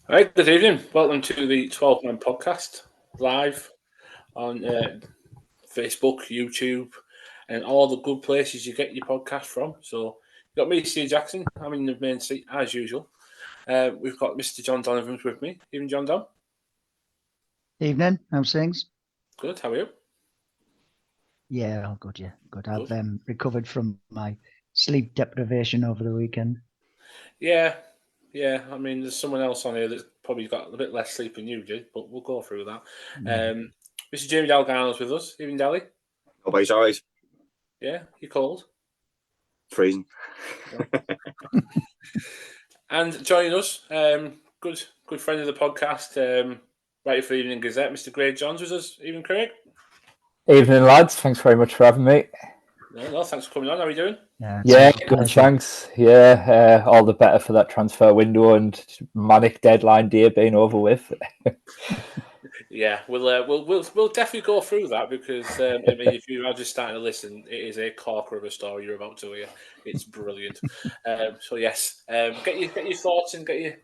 All right, good evening. Welcome to the 12 Man podcast, live on Facebook, YouTube, and all the good places you get your podcast from. So, you've got me, Steve Jackson. I'm in the main seat as usual. We've got Mr. John Donovan with me. Even John Don. Evening, how's things? Good. How are you? Yeah, all good, yeah. Good. I've Good. recovered from my sleep deprivation over the weekend. Yeah, yeah. I mean, there's someone else on here that's probably got a bit less sleep than you did, but we'll go through that. Yeah. Mr. Jamie Dalgano's with us. Even Dally. Nobody's always Yeah, you cold. freezing. And joining us, good friend of the podcast, writer for Evening Gazette, Mr. Craig Johns with us. Evening, Craig. Evening, lads. Thanks very much for having me. No, thanks for coming on. How are you doing? Yeah, good, thanks. Yeah, all the better for that transfer window and manic deadline day being over with. Yeah, we'll definitely go through that because I mean, if you are just starting to listen, it is a corker of a story you're about to hear. It's brilliant. So yes, get your thoughts and get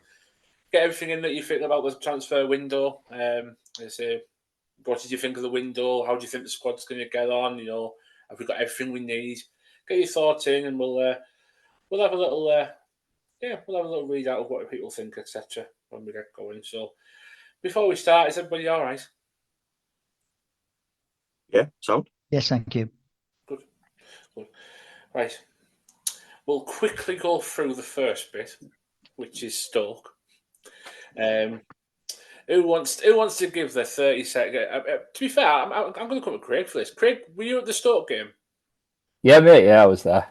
everything in that you think about the transfer window. Say, what did you think of the window? How do you think the squad's going to get on? You know, have we got everything we need? Get your thoughts in, and we'll have a little we'll have a little read out of what people think, etc. when we get going. So before we start, is everybody all right? Yeah, so Yes, thank you. Good. Right. We'll quickly go through the first bit, which is Stoke. Who wants to give their 30-second? To be fair, I'm going to come to Craig for this. Craig, were you at the Stoke game? Yeah, mate. Yeah, I was there.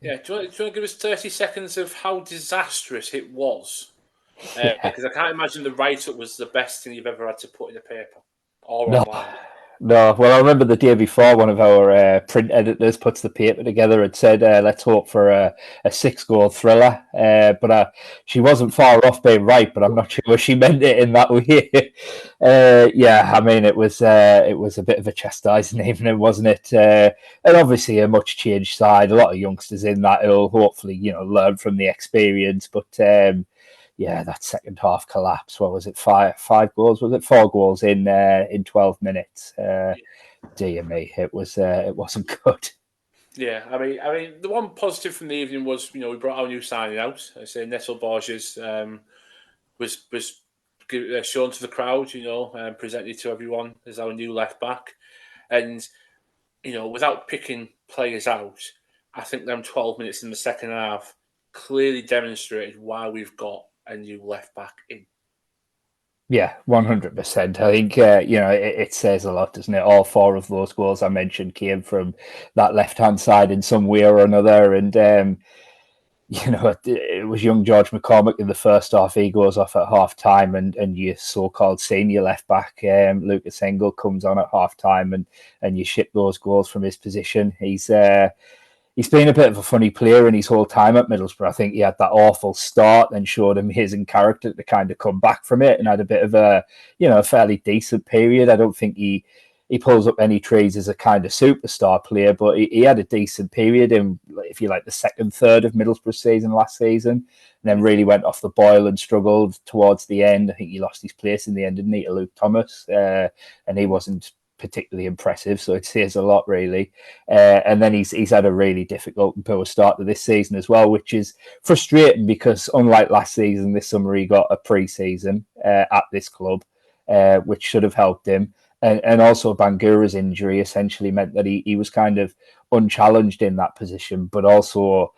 Yeah. Do you want to give us 30 seconds of how disastrous it was? Because I can't imagine the write-up was the best thing you've ever had to put in a paper or online. No, well, I remember the day before one of our print editors puts the paper together and said, let's hope for a 6-goal thriller. But she wasn't far off being right, but I'm not sure she meant it in that way. Yeah, I mean, it was a bit of a chastising evening, wasn't it? And obviously a much changed side, a lot of youngsters in that who'll hopefully, learn from the experience. But yeah, that second half collapse. What was it? Five goals? Was it 4 goals in 12 minutes? Dear me, it wasn't good. Yeah, I mean, the one positive from the evening was we brought our new signing out. I say Nestle Borges was shown to the crowd, and presented to everyone as our new left back, and without picking players out, I think them 12 minutes in the second half clearly demonstrated why we've got a new left back in. Yeah, 100%. I think it says a lot, doesn't it? All 4 of those goals I mentioned came from that left-hand side in some way or another, and it was young George McCormick in the first half. He goes off at half time, and your so-called senior left back, Lucas Engel, comes on at half time, and you ship those goals from his position. He's been a bit of a funny player in his whole time at Middlesbrough. I think he had that awful start and showed amazing character to kind of come back from it and had a bit of a fairly decent period. I don't think he pulls up any trees as a kind of superstar player, but he had a decent period in, if you like, the second third of Middlesbrough season last season, and then really went off the boil and struggled towards the end. I think he lost his place in the end, didn't he, to Luke Thomas, and he wasn't particularly impressive, so it says a lot, really. And then he's had a really difficult and poor start to this season as well, which is frustrating because unlike last season, this summer he got a pre-season at this club, which should have helped him. And also Bangura's injury essentially meant that he was kind of unchallenged in that position, but also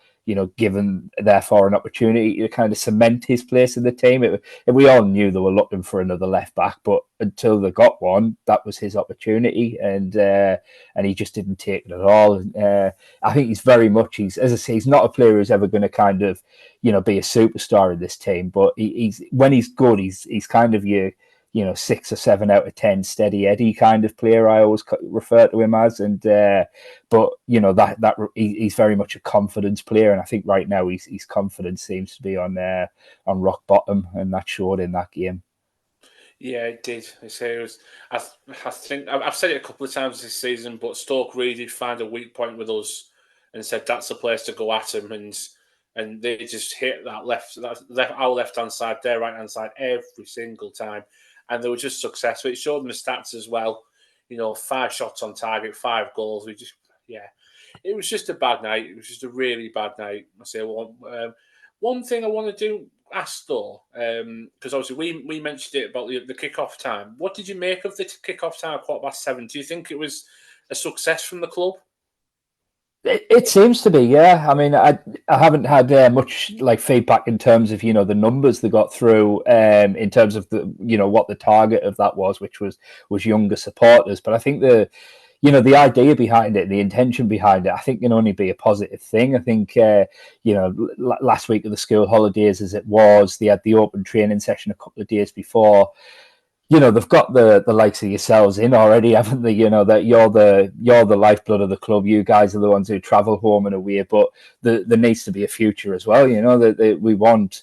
given therefore an opportunity to kind of cement his place in the team. We all knew they were looking for another left back, but until they got one, that was his opportunity, and he just didn't take it at all. I think he's very much, as I say, he's not a player who's ever going to kind of be a superstar in this team, but he's when he's good, he's kind of your 6 or 7 out of 10 steady Eddie kind of player. I always refer to him as, and but that he's very much a confidence player, and I think right now his confidence seems to be on rock bottom, and that showed in that game. Yeah, it did. I say it was. I think I've said it a couple of times this season, but Stoke really did find a weak point with us, and said that's the place to go at him. And and they just hit our left hand side, their right hand side every single time, and they were just successful. It showed them the stats as well. 5 shots on target, 5 goals. It was just a bad night. It was just a really bad night. I say one thing I want to ask though, because obviously we mentioned it about the kickoff time. What did you make of the kickoff time at 7:15? Do you think it was a success from the club? It seems to be, yeah. I mean, I haven't had much feedback in terms of the numbers they got through, in terms of the what the target of that was, which was younger supporters. But I think the idea behind it, the intention behind it, I think can only be a positive thing. I think last week of the school holidays, as it was, they had the open training session a couple of days before. They've got the likes of yourselves in already, haven't they? That you're the lifeblood of the club. You guys are the ones who travel home and away, but there needs to be a future as well. That we want,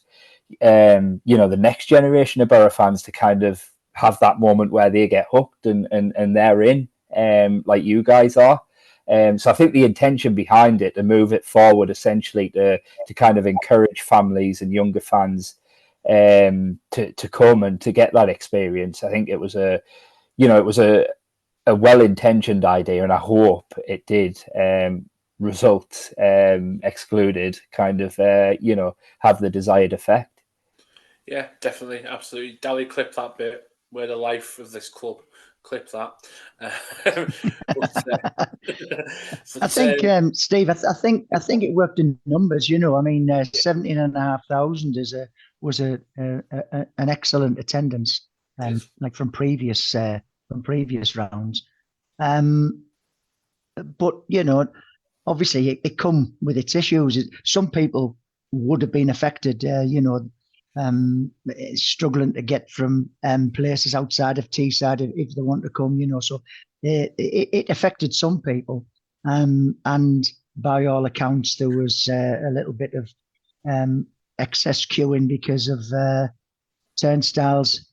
the next generation of Borough fans to kind of have that moment where they get hooked and they're in, like you guys are. So I think the intention behind it, to move it forward, essentially to kind of encourage families and younger fans to come and to get that experience. I think it was a well-intentioned idea, and I hope it did result, excluded, kind of have the desired effect. Yeah, definitely, absolutely. Dally, clip that bit where the life of this club. Clip that. I think, Steve, I think it worked in numbers. 17,500 was an excellent attendance, like from previous rounds. But obviously it come with its issues. Some people would have been affected. Struggling to get from places outside of Teesside if they want to come. So it affected some people. And by all accounts, there was a little bit of excess queuing because of turnstiles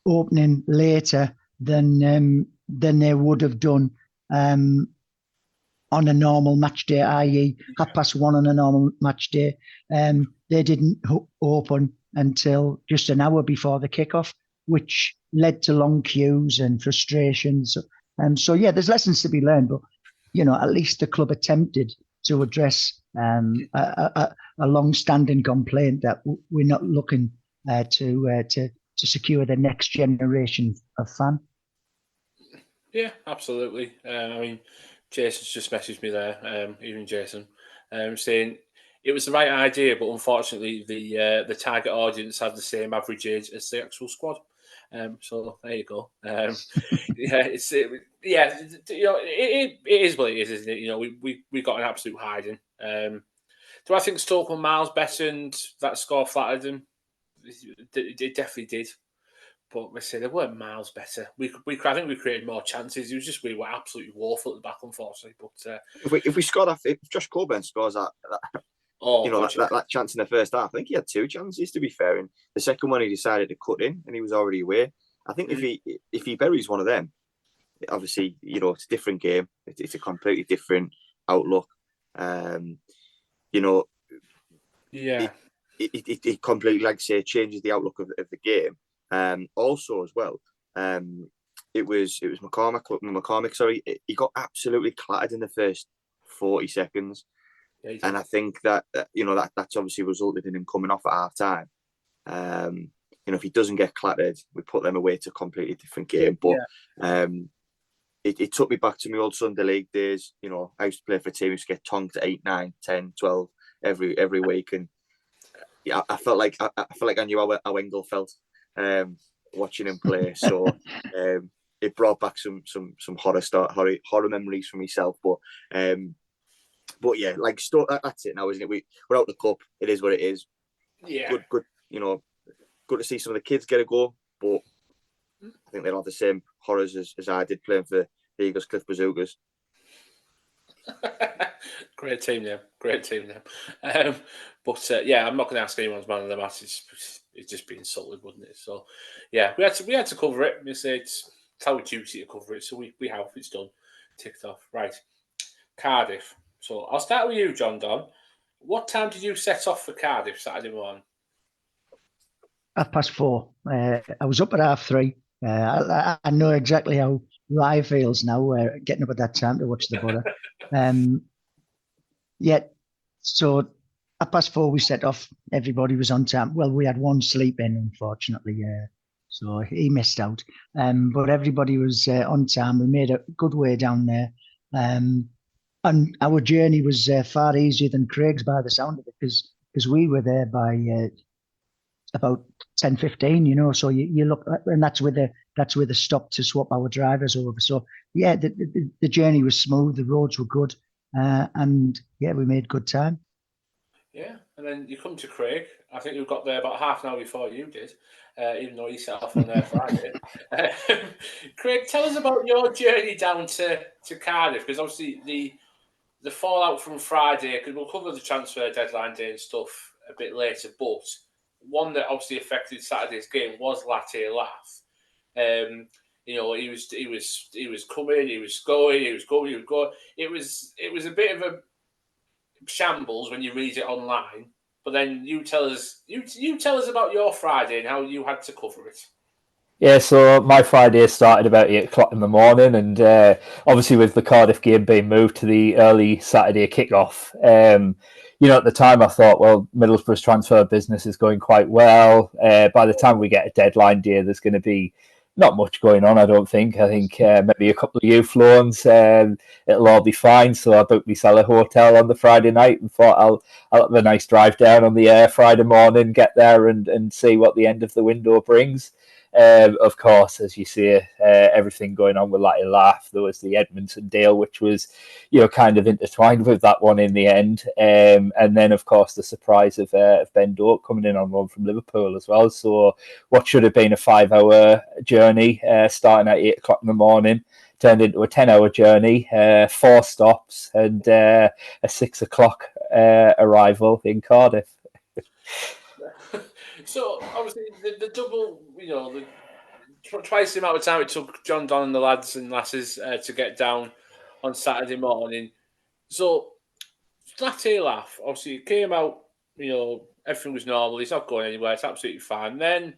opening later than they would have done on a normal match day, i.e. 1:30 on a normal match day. They didn't open until just an hour before the kickoff, which led to long queues and frustrations. So yeah, there's lessons to be learned, but at least the club attempted to address a long-standing complaint that we're not looking to secure the next generation of fan. Yeah, absolutely. I mean, Jason's just messaged me there, even Jason, saying it was the right idea, but unfortunately the target audience had the same average age as the actual squad. So there you go. It is what it is, isn't it? We got an absolute hiding. Do I think Stoke were miles better and that score flattered them? It definitely did. But we say they weren't miles better. I think we created more chances. It was just we were absolutely woeful at the back, unfortunately. But if we scored off, if Josh Coburn scores that chance in the first half, I think he had 2 chances, to be fair. And the second one he decided to cut in, and he was already away. I think if he buries one of them, obviously it's a different game. It's a completely different outlook. It completely, like I say, changes the outlook of the game. Also, as well, it was McCormick. Sorry, he got absolutely clattered in the first 40 seconds, and I think that's obviously resulted in him coming off at half time. If he doesn't get clattered, we put them away to a completely different game. But it took me back to my old Sunday League days. I used to play for a team who used to get tonked at 8, 9, 10, 12 every week, and I felt like I knew how Engel felt watching him play. So it brought back some horror memories for myself. But yeah, like that's it now, isn't it? We're out the cup. It is what it is. Yeah, good. Good to see some of the kids get a go, but I think they'll have the same horrors as I did playing for the Eagles Cliff Bazookas. Great team name. But I'm not going to ask anyone's man of the match. It's just be insulted, wouldn't it? So yeah, we had to cover it. It's our duty to cover it, so we have. It's done, ticked off. Right, Cardiff. So I'll start with you, John Don. What time did you set off for Cardiff Saturday morning? 4:30. I was up at 3:30. I know exactly how Rye feels now, getting up at that time to watch the Borough. So 4:30 we set off. Everybody was on time. Well, we had one sleep in, unfortunately, so he missed out. But everybody was on time. We made a good way down there. And our journey was far easier than Craig's by the sound of it, because we were there by about 10:15. So you look, and that's where the stop to swap our drivers over. So yeah, the journey was smooth. The roads were good, and yeah, we made good time. Yeah, and then you come to Craig. I think you got there about half an hour before you did, even though you set off on Friday. Craig, tell us about your journey down to Cardiff, because obviously the fallout from Friday, because we'll cover the transfer deadline day and stuff a bit later, but one that obviously affected Saturday's game was Latte Laugh. He was coming, he was going. It was a bit of a shambles when you read it online, but then you tell us about your Friday and how you had to cover it. Yeah, so my Friday started about 8 o'clock in the morning, and obviously with the Cardiff game being moved to the early Saturday kickoff, at the time I thought, well, Middlesbrough's transfer business is going quite well. By the time we get a deadline day, there's going to be not much going on, I don't think. I think maybe a couple of youth loans, it'll all be fine. So I booked myself a hotel on the Friday night and thought I'll have a nice drive down on the Friday morning, get there and see what the end of the window brings. Of course, as you see, everything going on with Latte Laugh. There was the Edmonton deal, which was, kind of intertwined with that one in the end. And then, of course, the surprise of Ben Doak coming in on loan from Liverpool as well. So what should have been a 5-hour journey, starting at 8 o'clock in the morning, turned into a 10-hour journey, 4 stops, and a 6 o'clock arrival in Cardiff. So obviously the double, twice the amount of time it took John Don and the lads and lasses to get down on Saturday morning. So Latte Laugh, obviously it came out, everything was normal. He's not going anywhere. It's absolutely fine. Then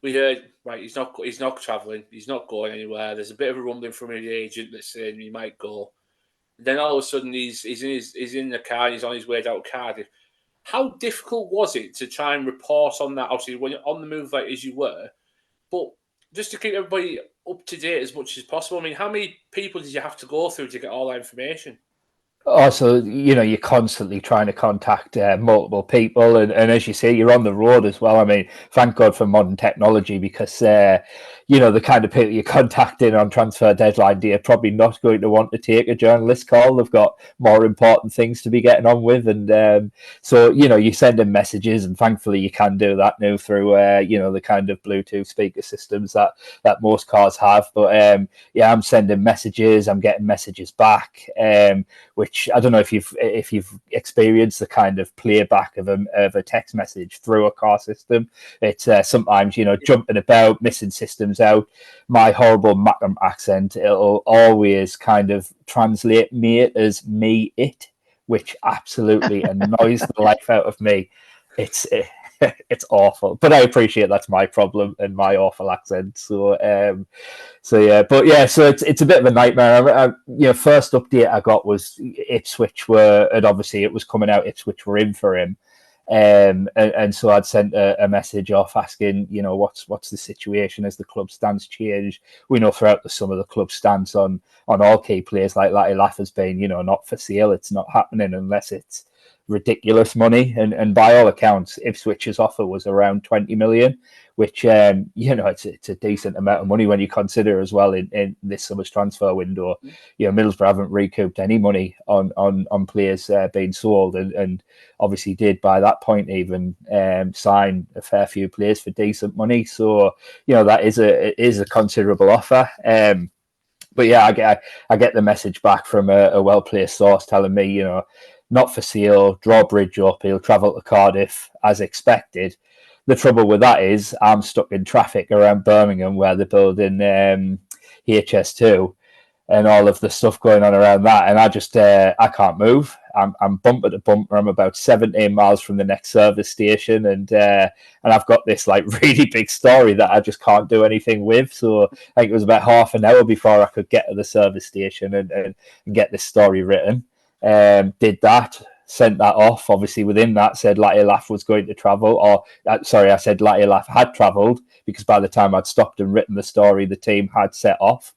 we heard, right, he's not travelling. He's not going anywhere. There's a bit of a rumbling from his agent that's saying he might go. And then all of a sudden he's in the car and he's on his way down to Cardiff. How difficult was it to try and report on that? Obviously, when you're on the move like as you were, but just to keep everybody up to date as much as possible. I mean, how many people did you have to go through to get all that information? Also, you're constantly trying to contact multiple people, and as you say, you're on the road as well. I mean, thank God for modern technology, because the kind of people you're contacting on transfer deadline day are probably not going to want to take a journalist call. They've got more important things to be getting on with, and so you send them messages, and thankfully you can do that now through the kind of Bluetooth speaker systems that most cars have. But I'm sending messages, I'm getting messages back, which I don't know if you've experienced the kind of playback of a text message through a car system. It's sometimes jumping about, missing systems out. My horrible Mackem accent, it'll always kind of translate mate as me it, which absolutely annoys the life out of me. It's awful, but I appreciate that's my problem and my awful accent. So it's a bit of a nightmare. First update I got was Ipswich and obviously it was coming out. Ipswich were in for him, and so I'd sent a message off asking, what's the situation as the club stance changed. We know throughout the summer the club stance on all key players like Latte Laugh has been, not for sale. It's not happening unless it's ridiculous money, and by all accounts Ipswich's offer was around 20 million, which it's a decent amount of money when you consider as well in this summer's transfer window Middlesbrough haven't recouped any money on players being sold, and obviously did by that point even sign a fair few players for decent money. So that is a considerable offer. But yeah, I get the message back from a well-placed source telling me, not for sale, drawbridge up, he'll travel to Cardiff as expected. The trouble with that is I'm stuck in traffic around Birmingham where they're building HS2. and all of the stuff going on around that. And I just, I can't move. I'm bumper to bumper. I'm about 17 miles from the next service station. And I've got this like really big story that I just can't do anything with. So I think it was about half an hour before I could get to the service station and get this story written. Did that, sent that off. Obviously within that said Latif was going to travel, or sorry, I said Latif had travelled, because by the time I'd stopped and written the story, the team had set off.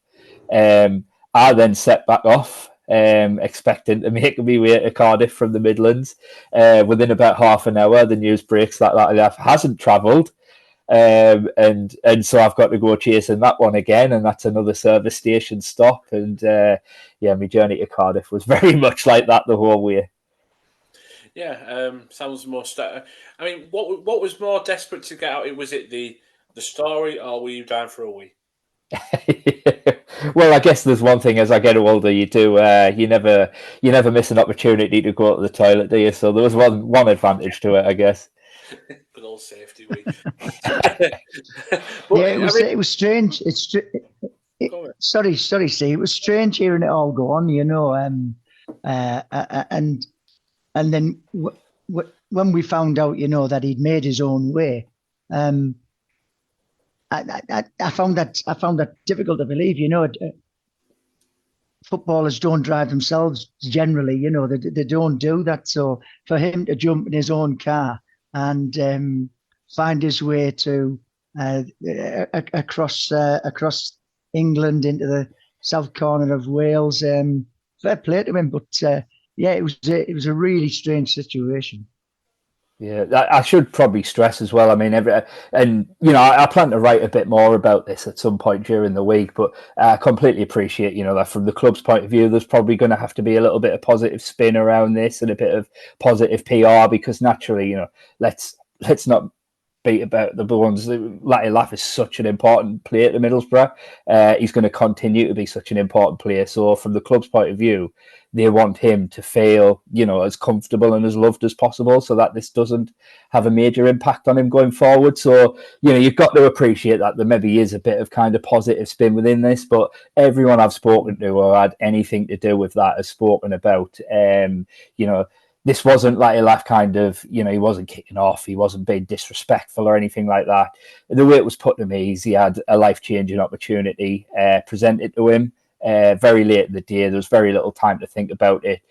I then set back off, expecting to make me way to Cardiff from the Midlands. Within about half an hour, the news breaks that Latif hasn't travelled. And so I've got to go chasing that one again, and that's another service station stop. And yeah, my journey to Cardiff was very much like that the whole way. Yeah, sounds more. I mean, what was more desperate to get out? Was it the story, or were you down for a wee? Well, I guess there's one thing: as I get older, you do you never miss an opportunity to go to the toilet, do you? So there was one advantage to it, I guess. Good old safety wee. Yeah, it was strange. Sorry, see, it was strange hearing it all go on, you know. And then when we found out, you know, that he'd made his own way, I found that difficult to believe. You know, footballers don't drive themselves generally. You know, they don't do that. So for him to jump in his own car and find his way to across England into the south corner of Wales, fair play to him. But yeah, it was a really strange situation. Yeah, I should probably stress as well. I mean, I plan to write a bit more about this at some point during the week, but I completely appreciate, you know, that from the club's point of view, there's probably going to have to be a little bit of positive spin around this and a bit of positive PR, because naturally, you know, let's not beat about the ones. Latif is such an important player to Middlesbrough. He's going to continue to be such an important player. So from the club's point of view, they want him to feel, you know, as comfortable and as loved as possible, so that this doesn't have a major impact on him going forward. So, you know, you've got to appreciate that there maybe is a bit of kind of positive spin within this, but everyone I've spoken to or had anything to do with that has spoken about, you know, this wasn't like a kind of, you know, he wasn't kicking off, he wasn't being disrespectful or anything like that. The way it was put to me is he had a life-changing opportunity presented to him very late in the day. There was very little time to think about it.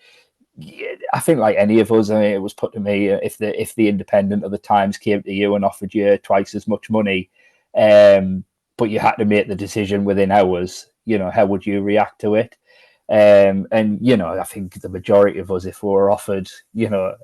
I think like any of us, I mean, it was put to me, if the Independent or the Times came to you and offered you twice as much money, but you had to make the decision within hours, you know, how would you react to it? And you know, I think the majority of us, if we were offered, you know,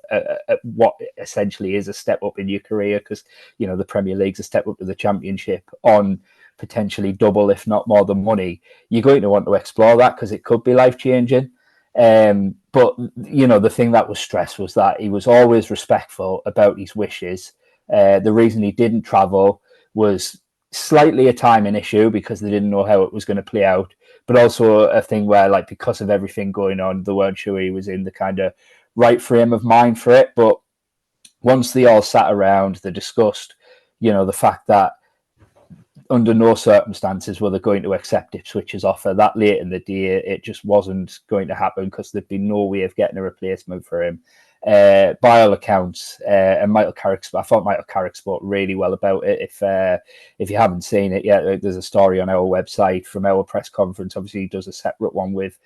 what essentially is a step up in your career, because, you know, the Premier League's a step up to the Championship on potentially double, if not more than money, you're going to want to explore that because it could be life-changing. But, you know, the thing that was stressed was that he was always respectful about his wishes. The reason he didn't travel was slightly a timing issue because they didn't know how it was going to play out, but also a thing where, like, because of everything going on, they weren't sure he was in the kind of right frame of mind for it. But once they all sat around, they discussed, you know, the fact that under no circumstances were they going to accept Ipswich's offer that late in the day. It just wasn't going to happen because there'd be no way of getting a replacement for him. By all accounts, and Michael Carrick, I thought Michael Carrick spoke really well about it. If you haven't seen it yet, there's a story on our website from our press conference. Obviously, he does a separate one with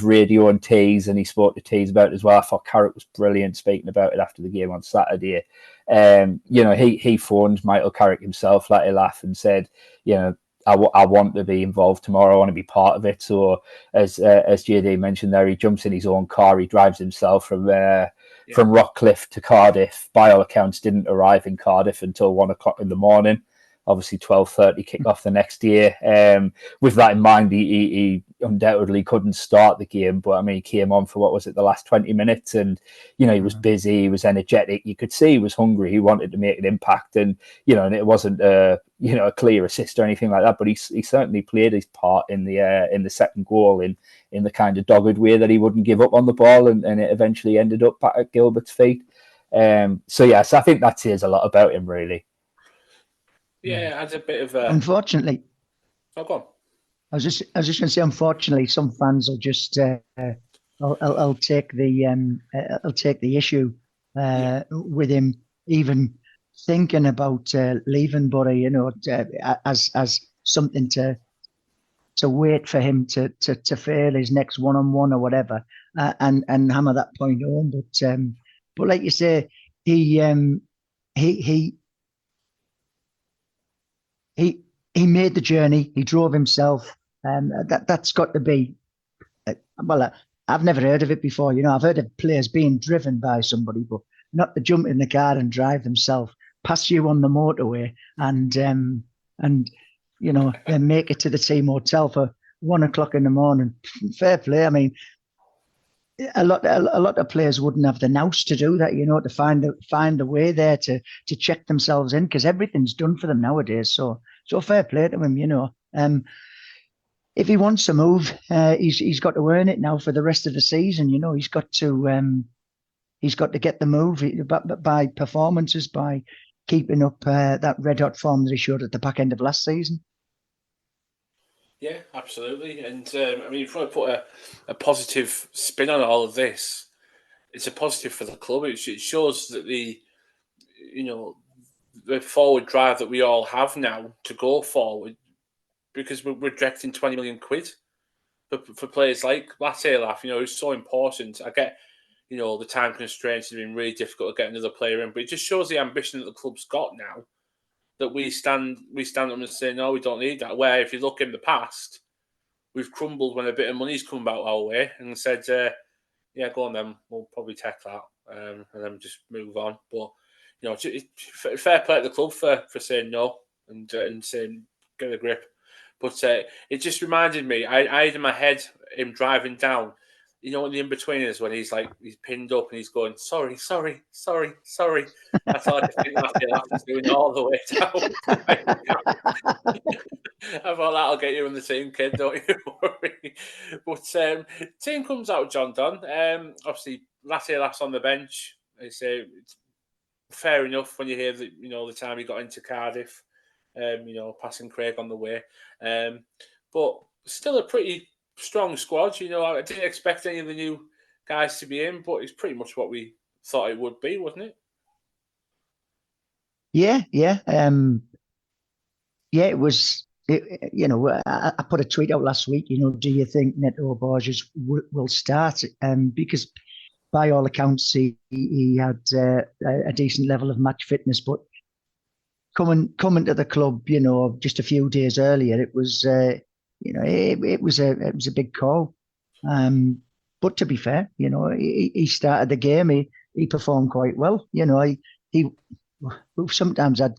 Radio and Tees, and he spoke to Tees about it as well. I thought Carrick was brilliant speaking about it after the game on Saturday. You know, he phoned Michael Carrick himself, let it laugh, and said, you know, I want to be involved tomorrow. I want to be part of it. So as JD mentioned there, he jumps in his own car. He drives himself from Rockcliffe to Cardiff. By all accounts, didn't arrive in Cardiff until 1 o'clock in the morning. Obviously, 12:30 kick-off the next year. With that in mind, he undoubtedly couldn't start the game, but I mean, he came on for, what was it, the last 20 minutes, and, you know, he was busy, he was energetic, you could see he was hungry, he wanted to make an impact, and, you know, and it wasn't a clear assist or anything like that, but he certainly played his part in the second goal in the kind of dogged way that he wouldn't give up on the ball, and it eventually ended up back at Gilbert's feet. So yes, I think that says a lot about him, really. Yeah, it adds a bit of a... Unfortunately. Oh, go on. I was just going to say, unfortunately, some fans will just I'll take the issue with him even thinking about leaving Bury, as something to wait for him to fail his next one-on-one or whatever, and hammer that point home. But like you say, he made the journey. He drove himself. That's got to be. I've never heard of it before. I've heard of players being driven by somebody, but not to jump in the car and drive themselves past you on the motorway and then make it to the team hotel for 1 o'clock in the morning. Fair play. I mean, a lot of players wouldn't have the nous to do that, to find a way there to check themselves in, because everything's done for them nowadays. So fair play to him, If he wants to move, he's got to earn it now for the rest of the season. He's got to get the move by performances, by keeping up that red hot form that he showed at the back end of last season. Yeah, absolutely. And I mean, if you want to put a positive spin on all of this, it's a positive for the club. It shows that the forward drive that we all have now to go forward, because we're directing 20 million quid for players like Latte-Laff, who's so important. I get, the time constraints have been really difficult to get another player in, but it just shows the ambition that the club's got now, that we stand up and say, no, we don't need that. Where if you look in the past, we've crumbled when a bit of money's come about our way and said, yeah, go on then, we'll probably take that, and then just move on. But, fair play to the club for saying no and saying, get a grip. But it just reminded me, I had in my head him driving down, in the in-betweeners when he's pinned up and he's going, sorry. That's all I think that's doing all the way down. I thought that'll get you in the team, kid, don't you worry. But team comes out, John Don. Obviously, Latte-Laff's on the bench. It's fair enough when you hear that, the time he got into Cardiff. Passing Craig on the way. But still a pretty strong squad. I didn't expect any of the new guys to be in, but it's pretty much what we thought it would be, wasn't it? Yeah. It was. I put a tweet out last week. Do you think Neto Borges will start? Because by all accounts, he had a decent level of match fitness, but coming to the club, just a few days earlier, it was, it was a big call. But to be fair, he started the game. He performed quite well. He sometimes had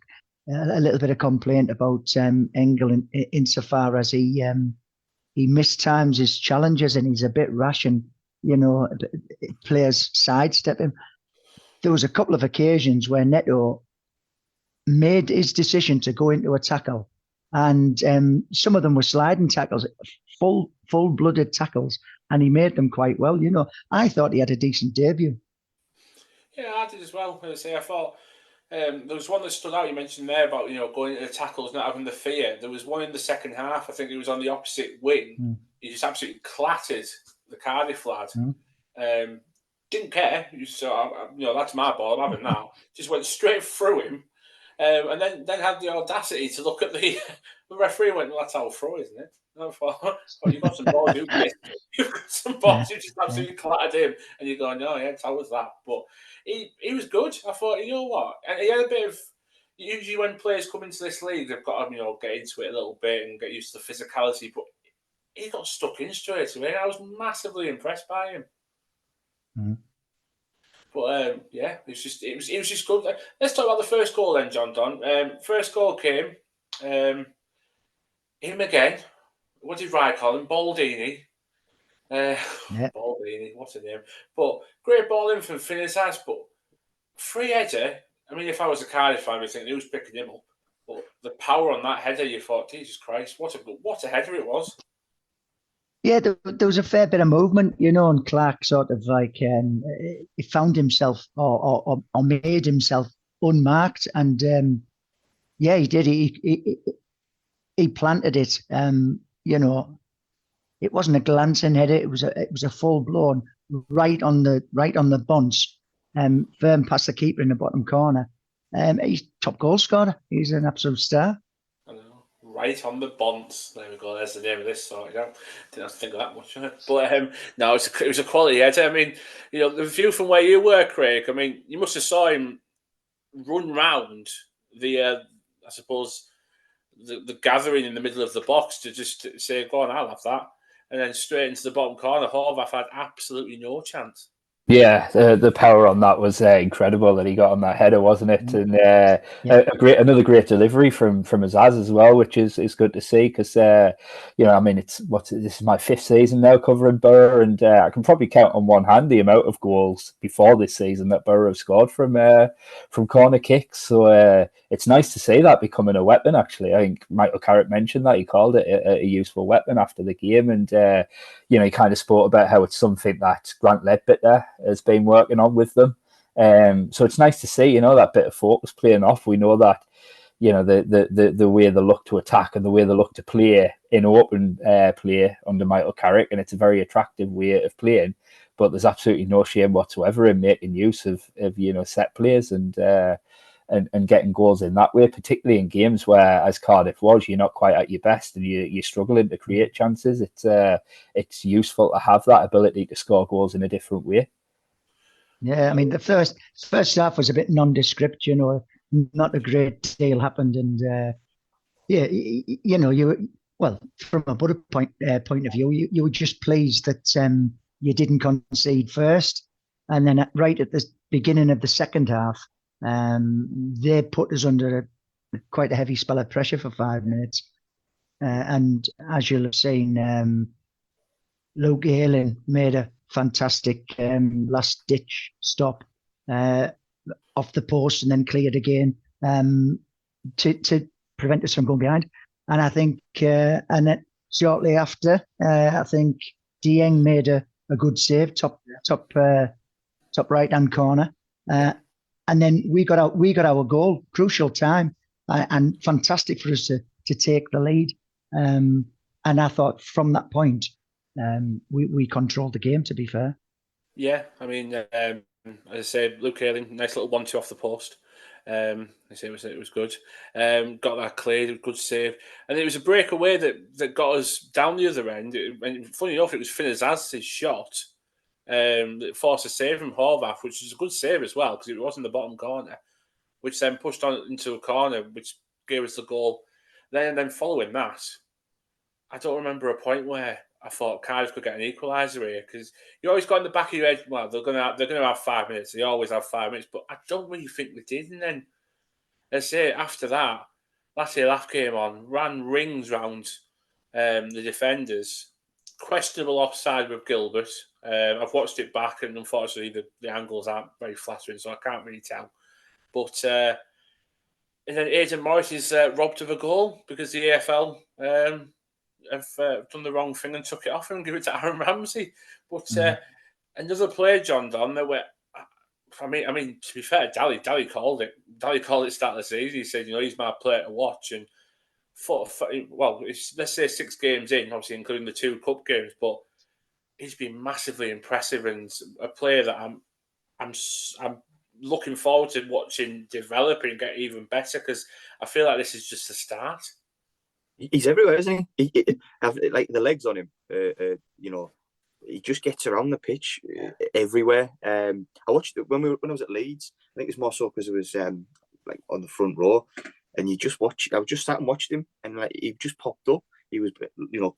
a little bit of complaint about Engel insofar as he mistimes his challenges and he's a bit rash and players sidestep him. There was a couple of occasions where Neto made his decision to go into a tackle, and some of them were sliding tackles, full-blooded tackles, and he made them quite well. I thought he had a decent debut. Yeah, I did as well. I thought there was one that stood out. You mentioned there about going into the tackles, not having the fear. There was one in the second half. I think it was on the opposite wing. He just absolutely clattered the Cardiff lad. Didn't care. That's my ball. I'm having that. Just went straight through him. And then had the audacity to look at the referee and went, well, that's how throw, isn't it? I thought, you've got some balls, you've got some balls, you just absolutely clattered him. And you're going, oh, yeah, how was that? But he was good. I thought, you know what? And he had a bit of, usually when players come into this league, they've got to, get into it a little bit and get used to the physicality. But he got stuck in straight away. I was massively impressed by him. But it was just good. Let's talk about the first goal then, John Don. First goal came, him again. What did Rye call him? Baldini. Baldini, what's the name? But great ball in from Finizas, but free header. I mean, if I was a Cardiff fan, I'd think who's picking him up. But the power on that header, you thought, Jesus Christ, what a header it was. Yeah, there was a fair bit of movement, and Clark sort of he found himself or made himself unmarked, and he did. He planted it it wasn't a glancing header. It was a full blown right on the bunce, firm past the keeper in the bottom corner. He's top goal scorer. He's an absolute star. I know. Right on the bonce. There we go. There's the name of this sort. Didn't have to think of that much. But no, it was a quality header. I mean, the view from where you were, Craig. I mean, you must have saw him run round the, I suppose, the gathering in the middle of the box to just say, "Go on, I'll have that," and then straight into the bottom corner. Horvath had absolutely no chance. Yeah, the power on that was incredible that he got on that header, wasn't it? And another great delivery from Azaz as well, which is good to see because I mean this is my 5th season now covering Borough, and I can probably count on one hand the amount of goals before this season that Borough have scored from corner kicks. So it's nice to see that becoming a weapon. Actually, I think Michael Carrick mentioned that he called it a useful weapon after the game, and he kind of spoke about how it's something that Grant Ledbetter has been working on with them. So it's nice to see, that bit of focus playing off. We know that, the way they look to attack and the way they look to play in open play under Michael Carrick, and it's a very attractive way of playing. But there's absolutely no shame whatsoever in making use of set plays and getting goals in that way, particularly in games where, as Cardiff was, you're not quite at your best and you're struggling to create chances. It's useful to have that ability to score goals in a different way. Yeah, I mean, the first half was a bit nondescript, not a great deal happened. And, from a Borough point of view, you were just pleased that you didn't concede first. And then right at the beginning of the second half, they put us under quite a heavy spell of pressure for 5 minutes. And as you'll have seen, Luke Ayling made a fantastic last-ditch stop off the post and then cleared again to prevent us from going behind. And I think, and then shortly after, I think Dieng made a good save, top right-hand corner, and then we got our goal, crucial time, and fantastic for us to take the lead. And I thought from that point, we controlled the game, to be fair. Yeah, I mean, as I said, Luke Ayling, nice little 1-2 off the post. I say it was good. Got that cleared, good save, and it was a breakaway that got us down the other end. And funny enough, it was Finn Azaz's shot that forced a save from Horvath, which is a good save as well because it was in the bottom corner, which then pushed on into a corner, which gave us the goal. Then following that, I don't remember a point where I thought Cardiff could get an equaliser here because you always got in the back of your head, well, they're gonna have 5 minutes. They always have 5 minutes, but I don't really think they did. And then, let's say after that, Latte Laugh came on, ran rings round the defenders. Questionable offside with Gilbert. I've watched it back, and unfortunately, the angles aren't very flattering, so I can't really tell. But and then Aidan Morris is robbed of a goal because the AFL have done the wrong thing and took it off him and give it to Aaron Ramsey. But another player, John Don, that were, I mean, to be fair, Daly called it. Daly called it start of the season. He said, he's my player to watch. And let's say 6 games in, obviously including the 2 cup games, but he's been massively impressive and a player that I'm looking forward to watching develop and get even better because I feel like this is just the start. He's everywhere, isn't he? Like the legs on him, he just gets around the pitch everywhere. I watched it when I was at Leeds. I think it's more so because it was like on the front row, and you just watch. I was just sat and watched him, and like he just popped up. He was,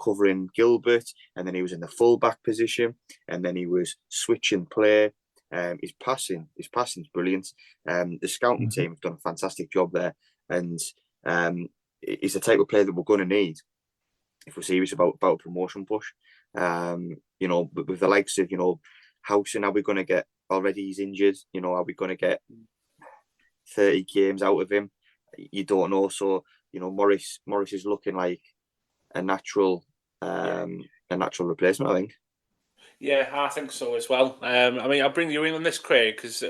covering Gilbert, and then he was in the full-back position, and then he was switching play. His passing's brilliant. The scouting team have done a fantastic job there, and he's the type of player that we're going to need if we're serious about a promotion push. With the likes of Howson, are we going to get already? He's injured. Are we going to get 30 games out of him? You don't know. So Morris is looking like a natural replacement, I think. Yeah, I think so as well. I'll bring you in on this, Craig, because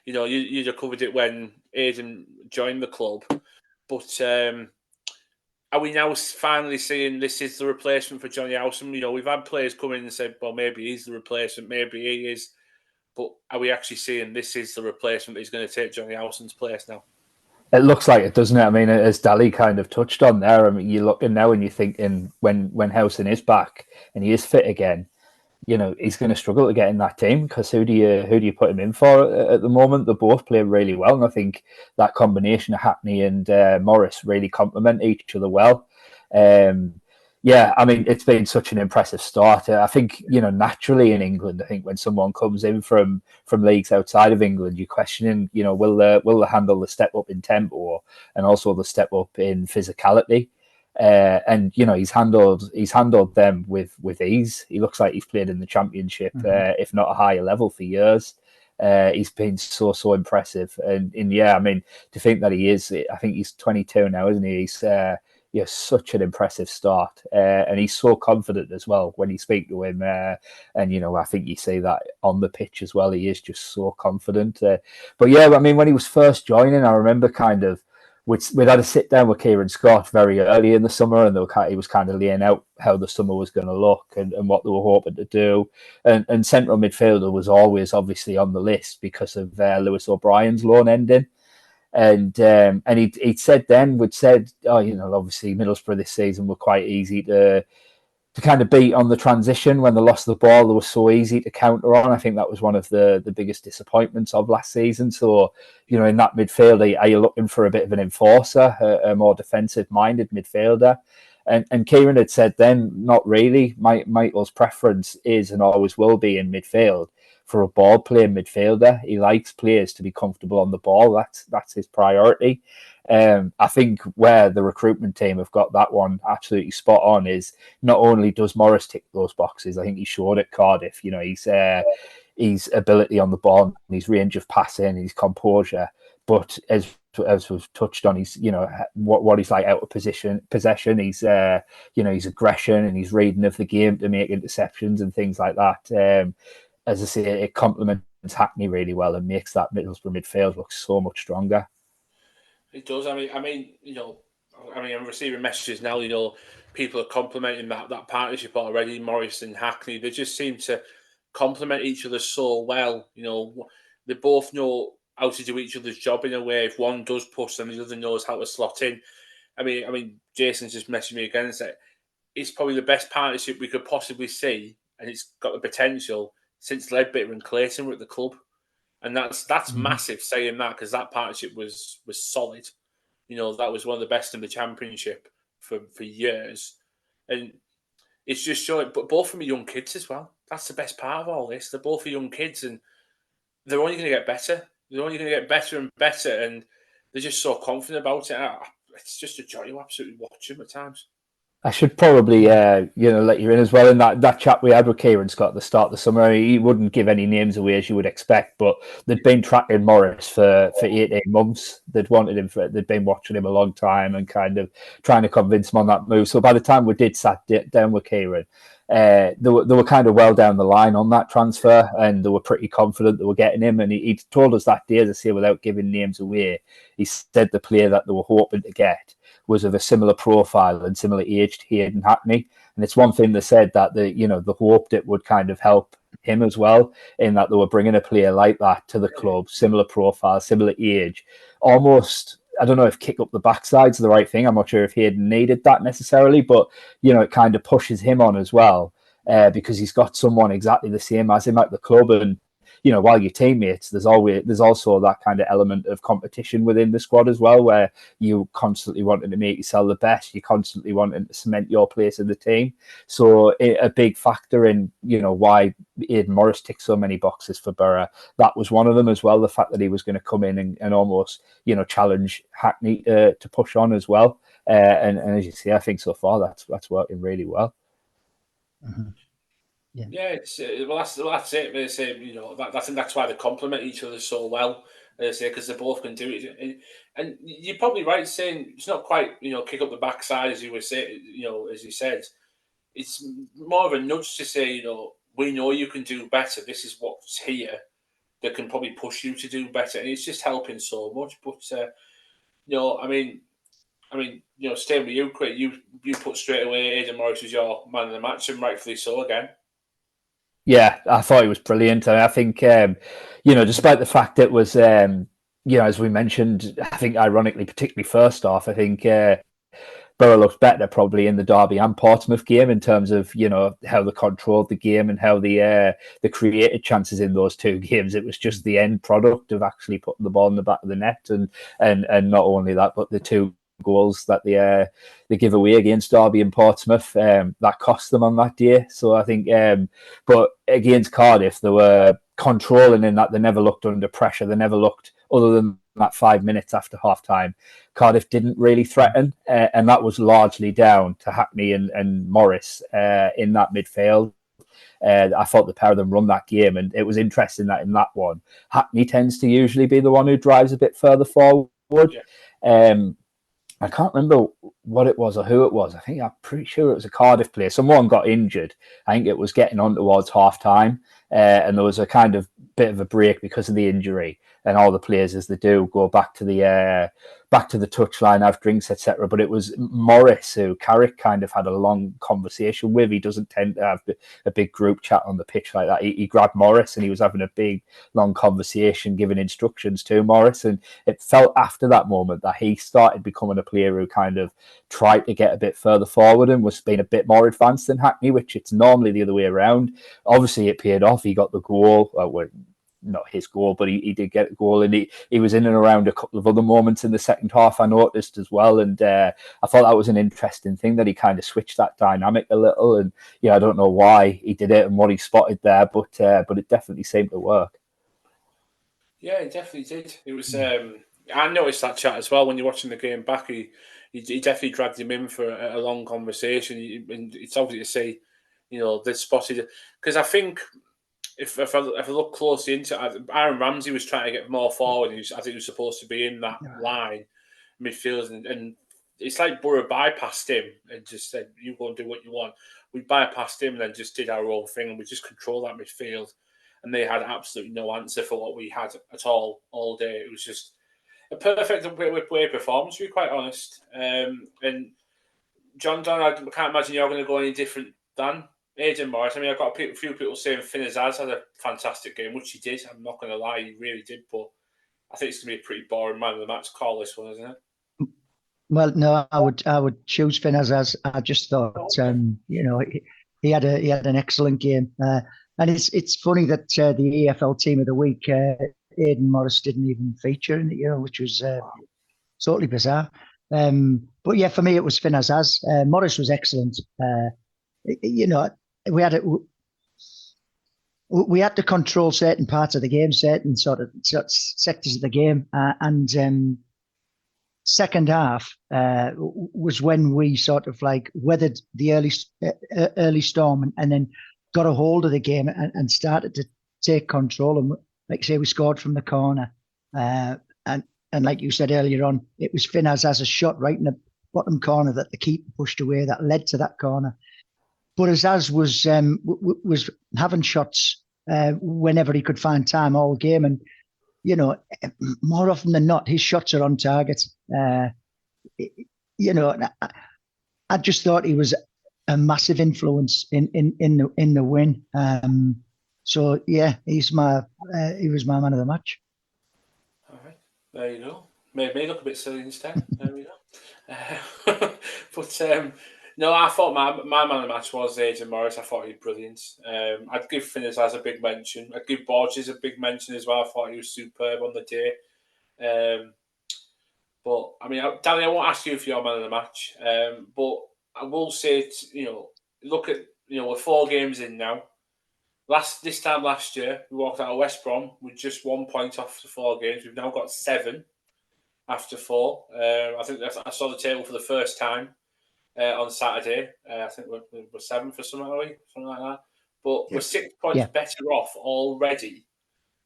you covered it when Aidan joined the club, but are we now finally seeing this is the replacement for Johnny Howson? You know, we've had players come in and said, well, maybe he's the replacement, maybe he is. But are we actually seeing this is the replacement that he's going to take Johnny Howson's place now? It looks like it, doesn't it? I mean, as Daly kind of touched on there, I mean, you're looking now and you're thinking when Howson is back and he is fit again, you know, he's going to struggle to get in that team because who do you put him in for at the moment? They both play really well, and I think that combination of Hackney and Morris really complement each other well. Yeah, I mean, it's been such an impressive start. I think, you know, naturally in England, I think when someone comes in from leagues outside of England, you're questioning, you know, will they handle the step up in tempo and also the step up in physicality? And you know, he's handled them with ease. He looks like he's played in the Championship, if not a higher level, for years. He's been so impressive, and yeah, I mean, to think that he is, I think he's 22 now, isn't he? He's yeah, such an impressive start, and he's so confident as well when you speak to him. And you know, I think you see that on the pitch as well. He is just so confident. But yeah, I mean, when he was first joining, I remember kind of we'd had a sit down with Kieran Scott very early in the summer, and he was kind of laying out how the summer was going to look and what they were hoping to do. And central midfielder was always obviously on the list because of Lewis O'Brien's loan ending. And he'd said then, oh, you know, obviously Middlesbrough this season were quite easy to kind of beat on the transition. When they lost the ball, they were so easy to counter on. I think that was one of the biggest disappointments of last season. So, you know, in that midfield, are you looking for a bit of an enforcer, a more defensive-minded midfielder? And Kieran had said then, not really. Michael's preference is and always will be in midfield for a ball-playing midfielder. He likes players to be comfortable on the ball. That's his priority. I think where the recruitment team have got that one absolutely spot on is not only does Morris tick those boxes, I think he showed at Cardiff, you know, his ability on the ball and his range of passing, his composure, but as we've touched on, he's, you know, what he's like out of possession, he's you know, his aggression and his reading of the game to make interceptions and things like that. As I say, it complements Hackney really well and makes that Middlesbrough midfield look so much stronger. It does. I mean, you know, I'm receiving messages now. You know, people are complimenting that partnership already. Morris and Hackney, they just seem to complement each other so well. You know, they both know how to do each other's job in a way. If one does push them, the other knows how to slot in. I mean, Jason's just messaged me again and said it's probably the best partnership we could possibly see, and it's got the potential since Ledbetter and Clayton were at the club. And that's massive saying that, because that partnership was solid. You know, that was one of the best in the Championship for years. And it's just showing, but both of them are young kids as well. That's the best part of all this. They're both young kids and they're only going to get better. They're only going to get better and better. And they're just so confident about it. It's just a joy to absolutely watch them at times. I should probably, you know, let you in as well. In that chat we had with Kieran Scott at the start of the summer, he wouldn't give any names away as you would expect, but they'd been tracking Morris for 18 months. They'd wanted him they'd been watching him a long time and kind of trying to convince him on that move. So by the time we did sat down with Kieran, they were kind of well down the line on that transfer, and they were pretty confident they were getting him. And he told us that day, as I say, without giving names away, he said the player that they were hoping to get was of a similar profile and similar age to Hayden Hackney. And it's one thing they said that they hoped it would kind of help him as well, in that they were bringing a player like that to the club, similar profile, similar age, almost. I don't know if kick up the backside's the right thing. I'm not sure if Hayden needed that necessarily, but you know, it kind of pushes him on as well, because he's got someone exactly the same as him at the club. And you know, while you're teammates, there's also that kind of element of competition within the squad as well, where you constantly wanting to make yourself the best, you constantly wanting to cement your place in the team. So a big factor in, you know, why Aidan Morris ticked so many boxes for Borough, that was one of them as well. The fact that he was going to come in and almost, you know, challenge Hackney to push on as well. And as you see, I think so far that's working really well. Mm-hmm. Yeah, it's that's it. They say, you know, that's why they complement each other so well. They say because they both can do it, and you're probably right saying it's not quite, you know, kick up the backside as you were saying, you know, as you said. It's more of a nudge to say, you know, we know you can do better. This is what's here that can probably push you to do better, and it's just helping so much. But you know, I mean, I mean, staying with you, quick, you put straight away Aidan Morris as your man of the match, and rightfully so again. Yeah, I thought it was brilliant. And I think, despite the fact it was, as we mentioned, I think ironically, particularly first half, I think Borough looked better probably in the Derby and Portsmouth game in terms of, how they controlled the game and how they created chances in those two games. It was just the end product of actually putting the ball in the back of the net. And not only that, but the two goals that they give away against Derby and Portsmouth that cost them on that day. So I think, but against Cardiff, they were controlling in that they never looked under pressure. They never looked, other than that 5 minutes after half time, Cardiff didn't really threaten, and that was largely down to Hackney and Morris in that midfield. I thought the pair of them run that game, and it was interesting that in that one, Hackney tends to usually be the one who drives a bit further forward. Yeah. I can't remember what it was or who it was. I'm pretty sure it was a Cardiff player. Someone got injured. I think it was getting on towards half time, and there was a kind of bit of a break because of the injury. And all the players, as they do, go back to the touchline, have drinks, etc. But it was Morris who Carrick kind of had a long conversation with. He doesn't tend to have a big group chat on the pitch like that. He grabbed Morris and he was having a big, long conversation, giving instructions to Morris. And it felt after that moment that he started becoming a player who kind of tried to get a bit further forward and was being a bit more advanced than Hackney, which it's normally the other way around. Obviously, it paid off. He got the goal. Not his goal, but he did get a goal, and he was in and around a couple of other moments in the second half I noticed as well. And I thought that was an interesting thing that he kind of switched that dynamic a little. And I don't know why he did it and what he spotted there, but it definitely seemed to work. Yeah, it definitely did. It was. I noticed that chat as well when you're watching the game back. He definitely dragged him in for a long conversation, and it's obvious to see, they spotted, because I think. If I look closely into it, Aaron Ramsey was trying to get more forward. I think he was supposed to be in that line, midfield, and it's like Borough bypassed him and just said, "You go and do what you want." We bypassed him and then just did our own thing, and we just controlled that midfield. And they had absolutely no answer for what we had at all day. It was just a perfect away performance, to be quite honest. And John Don, I can't imagine you're going to go any different than Aidan Morris. I mean, I've got a few people saying Finn Azaz had a fantastic game, which he did. I'm not going to lie, he really did. But I think it's going to be a pretty boring man of the match call, this one, isn't it? Well, no, I would choose Finn Azaz. I just thought, he had an excellent game, and it's funny that the EFL Team of the Week, Aidan Morris didn't even feature in it, which was totally bizarre. But yeah, for me, it was Finn Azaz. Morris was excellent. We had to control certain parts of the game, certain sort of sectors of the game, and second half was when we sort of like weathered the early storm and then got a hold of the game and started to take control. And like I say, we scored from the corner, and like you said earlier on, it was Finn as a shot right in the bottom corner that the keeper pushed away that led to that corner. But Azaz was having shots whenever he could find time all game, and more often than not, his shots are on target. I just thought he was a massive influence in the win. So yeah, he was my man of the match. All right, there you go. Made me look a bit silly instead. There we go. But no, I thought my man of the match was Aidan Morris. I thought he was brilliant. I'd give Finn Azaz a big mention. I'd give Borges a big mention as well. I thought he was superb on the day. But I mean, Danny, I won't ask you for your man of the match. But I will say, look at we're 4 games in now. This time last year, we walked out of West Brom with just 1 point off the 4 games. We've now got 7 after 4. I think I saw the table for the first time on Saturday. I think we're 7th or something like that. But we're 6 points better off already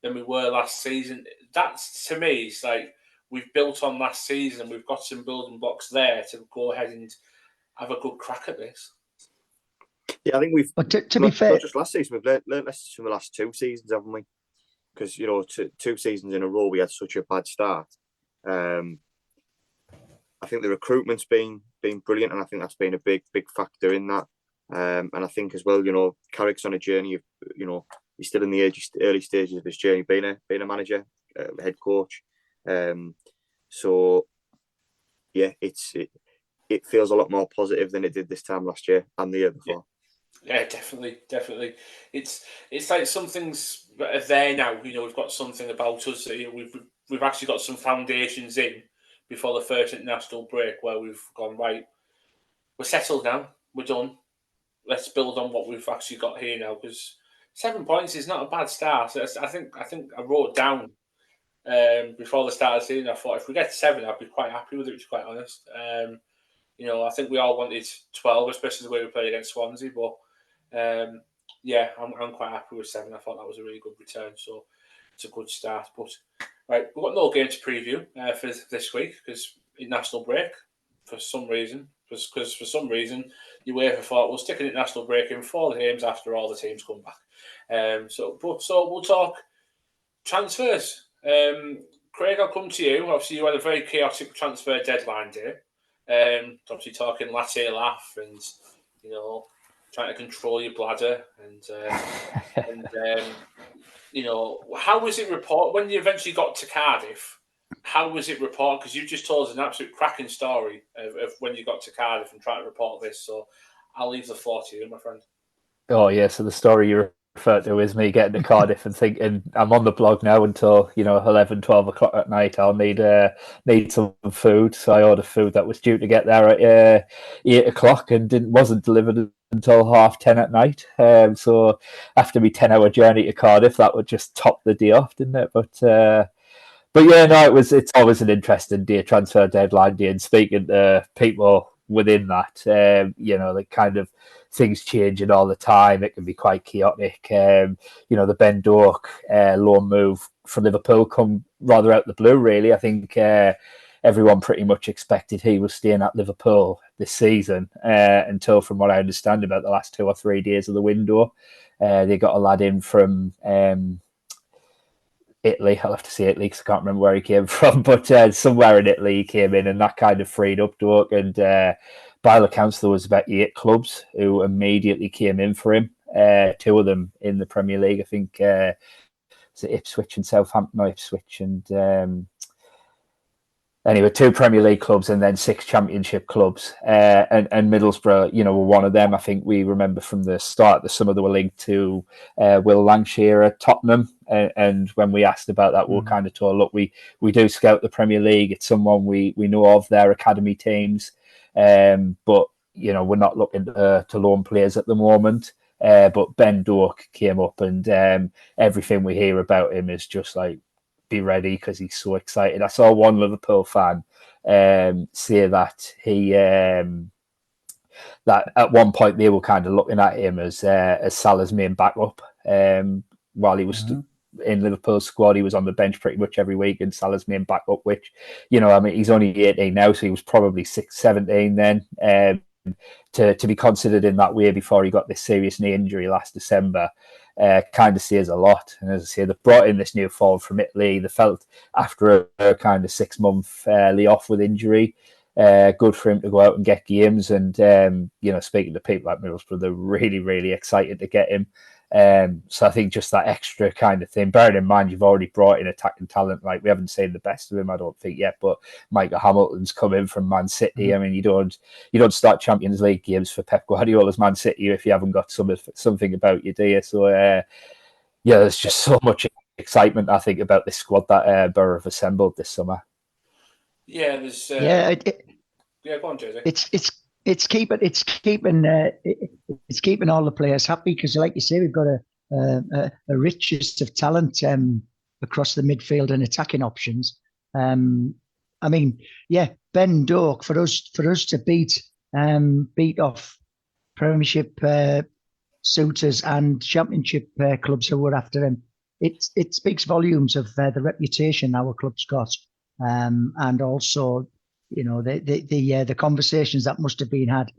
than we were last season. That's, to me, it's like we've built on last season. We've got some building blocks there to go ahead and have a good crack at this. Yeah, I think we've. But to be fair, not just last season, we've learned lessons from the last 2 seasons, haven't we? Because 2 seasons in a row we had such a bad start. I think the recruitment's been brilliant, and I think that's been a big factor in that. And I think as well, Carrick's on a journey of, he's still in the early stages of his journey, being a manager, head coach. So yeah, it feels a lot more positive than it did this time last year and the year before. Yeah, definitely. It's like something's there now. We've got something about us. We've actually got some foundations in before the first international break, where we've gone, right, we're settled now, we're done. Let's build on what we've actually got here now, because 7 points is not a bad start. I think I wrote down before the start of the season, I thought if we get 7, I'd be quite happy with it, to be quite honest. I think we all wanted 12, especially the way we played against Swansea, but yeah, I'm quite happy with 7. I thought that was a really good return, so it's a good start. But right, we've got no game to preview for this week because international break for some reason. Because for some reason, UEFA thought we'll stick an international break in 4 games after all the teams come back. So we'll talk transfers. Craig, I'll come to you. Obviously, you had a very chaotic transfer deadline day. Obviously, talking latte laugh and trying to control your bladder and how was it reported when you eventually got to Cardiff? How was it reported? Because you just told us an absolute cracking story of when you got to Cardiff and trying to report this. So I'll leave the floor to you, my friend. Oh yeah, so the story you referred to is me getting to Cardiff and thinking I'm on the blog now until 11, 12 o'clock at night. I'll need some food, so I ordered food that was due to get there at 8 o'clock and wasn't delivered until 10:30 at night. So after my 10-hour journey to Cardiff, that would just top the day off, didn't it? But yeah, no, it's always an interesting day, transfer deadline day, and speaking to people within that, the kind of things changing all the time. It can be quite chaotic. The Ben Doak loan move from Liverpool come rather out the blue, really. I think everyone pretty much expected he was staying at Liverpool this season until, from what I understand, about the last 2 or 3 days of the window. They got a lad in from Italy. I'll have to say Italy because I can't remember where he came from, but somewhere in Italy he came in, and that kind of freed up Doak. And by all accounts, there was about 8 clubs who immediately came in for him. 2 of them in the Premier League, I think. Was it Ipswich and Southampton? No, Ipswich and anyway, 2 Premier League clubs and then 6 Championship clubs. And Middlesbrough, were one of them. I think we remember from the start that some of them were linked to Will Lancashire at Tottenham. And when we asked about that, we were kind of told, look, we do scout the Premier League. It's someone we know of, their academy teams. But, we're not looking to loan players at the moment. But Ben Doak came up, and everything we hear about him is just like, be ready because he's so excited. I saw one Liverpool fan say that he that at one point they were kind of looking at him as Salah's main backup while he was in Liverpool's squad. He was on the bench pretty much every week in Salah's main backup, which he's only 18 now, so he was probably 17 then. To be considered in that way before he got this serious knee injury last December kind of says a lot. And as I say, they brought in this new forward from Italy. They felt after a kind of 6-month layoff with injury, good for him to go out and get games. And speaking to people at Middlesbrough, they're really, really excited to get him. So I think just that extra kind of thing, bearing in mind you've already brought in attacking talent, like we haven't seen the best of him, I don't think yet, but Michael Hamilton's come in from Man City. I mean, you don't start Champions League games for Pep Guardiola's Man City if you haven't got something about you, do you? So there's just so much excitement, I think, about this squad that Borough have assembled this summer. Yeah, there's go on, Jose. It's keeping all the players happy because, like you say, we've got a richest of talent across the midfield and attacking options. Ben Doak, for us to beat off Premiership suitors and Championship clubs who were after him, it speaks volumes of the reputation our club's got, and also, the conversations that must have been had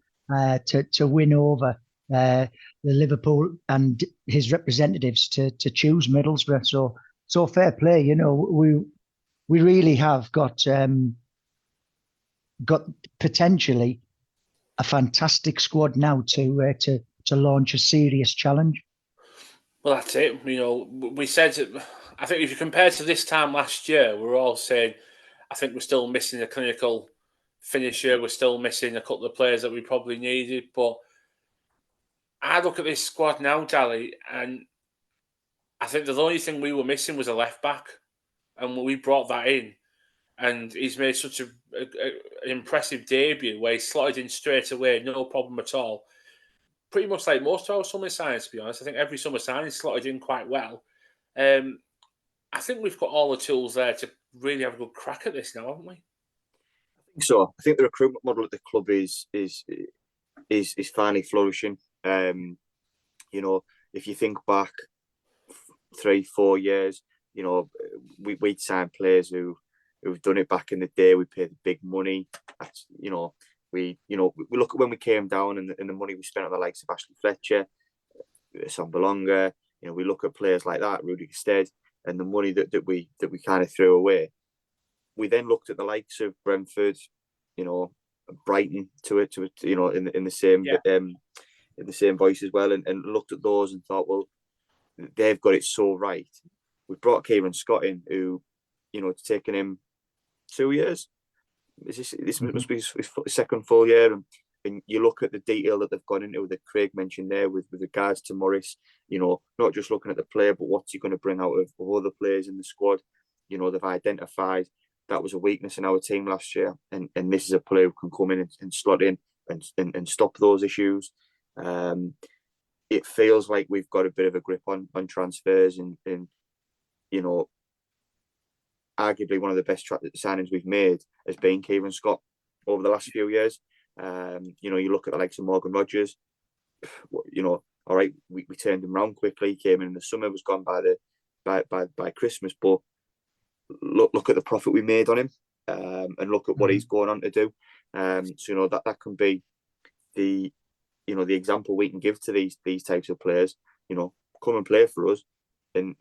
to win over the Liverpool and his representatives to choose Middlesbrough. So fair play. We really have got got potentially a fantastic squad now to launch a serious challenge. Well, that's it. We said, I think if you compare to this time last year, we were all saying, I think we're still missing a clinical finisher. We're still missing a couple of players that we probably needed. But I look at this squad now, Dally, and I think the only thing we were missing was a left back. And we brought that in. And he's made such an impressive debut where he slotted in straight away, no problem at all. Pretty much like most of our summer signings, to be honest. I think every summer signing slotted in quite well. I think we've got all the tools there to really have a good crack at this now, haven't we? I think so. I think the recruitment model at the club is finally flourishing. If you think back 3-4 years, we'd sign players who've done it back in the day. We paid big money. We look at when we came down and the money we spent on the likes of Ashley Fletcher, Sambalonga. We look at players like that, Rudy Gestead, and the money that we kind of threw away. We then looked at the likes of Brentford, Brighton in the same voice as well, and looked at those and thought, well, they've got it so right. We brought Kieran Scott in, who, it's taken him 2 years. This must be his second full year, and you look at the detail that they've gone into that Craig mentioned there with regards to Morris. Not just looking at the player, but what's he going to bring out of other players in the squad. They've identified that was a weakness in our team last year, and this is a player who can come in and slot in and stop those issues. It feels like we've got a bit of a grip on transfers, and arguably one of the best signings we've made has been Kieran Scott over the last few years. You look at the likes of Morgan Rogers. All right, we turned him around quickly. He came in the summer, was gone by Christmas, but look at the profit we made on him, and look at what he's going on to do. So that can be the example we can give to these types of players. Come and play for us, and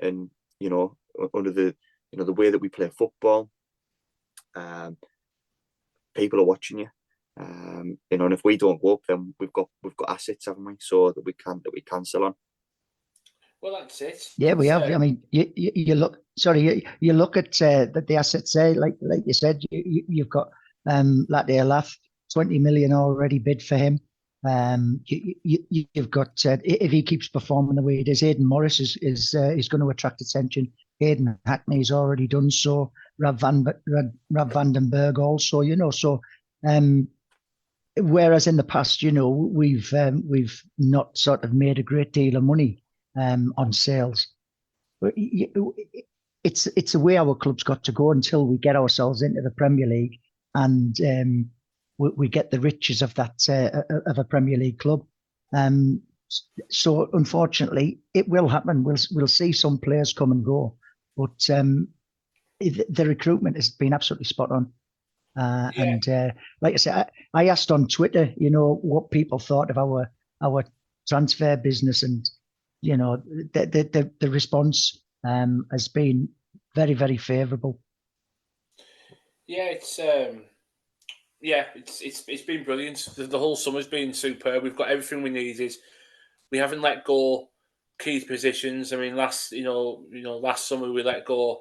under the way that we play football, people are watching you. And if we don't go up, then we've got assets, haven't we? So that we can sell on. Well, that's it. Yeah, we have. I mean, you look. Sorry, you look at the assets there. Like you said, you've got Latte Lath, 20 million already bid for him. You've got if he keeps performing the way it is, Aidan Morris is going to attract attention. Aidan Hackney's already done so. Rav Vandenberg also. So. Whereas in the past, we've not sort of made a great deal of money on sales. It's the way our club's got to go until we get ourselves into the Premier League and we get the riches of that of a Premier League club. So unfortunately, it will happen. We'll see some players come and go, but the recruitment has been absolutely spot on. And like I said, I asked on Twitter, what people thought of our transfer business, and the response has been very, very favourable. Yeah, it's been brilliant. The whole summer's been superb. We've got everything we needed. We haven't let go key positions. I mean, last summer we let go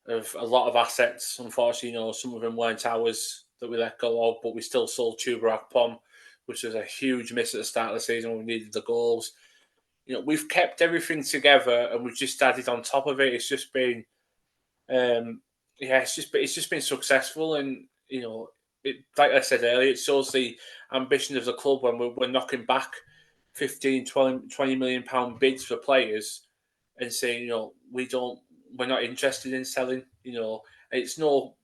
of a lot of assets. Unfortunately, some of them weren't ours that we let go of, but we still sold Tuber Akpom, which was a huge miss at the start of the season when we needed the goals. We've kept everything together, and we've just added on top of it. It's just been, it's just been successful, and like I said earlier, it shows the ambition of the club when we're knocking back 15, 20 million pound bids for players and saying, we're not interested in selling. It's no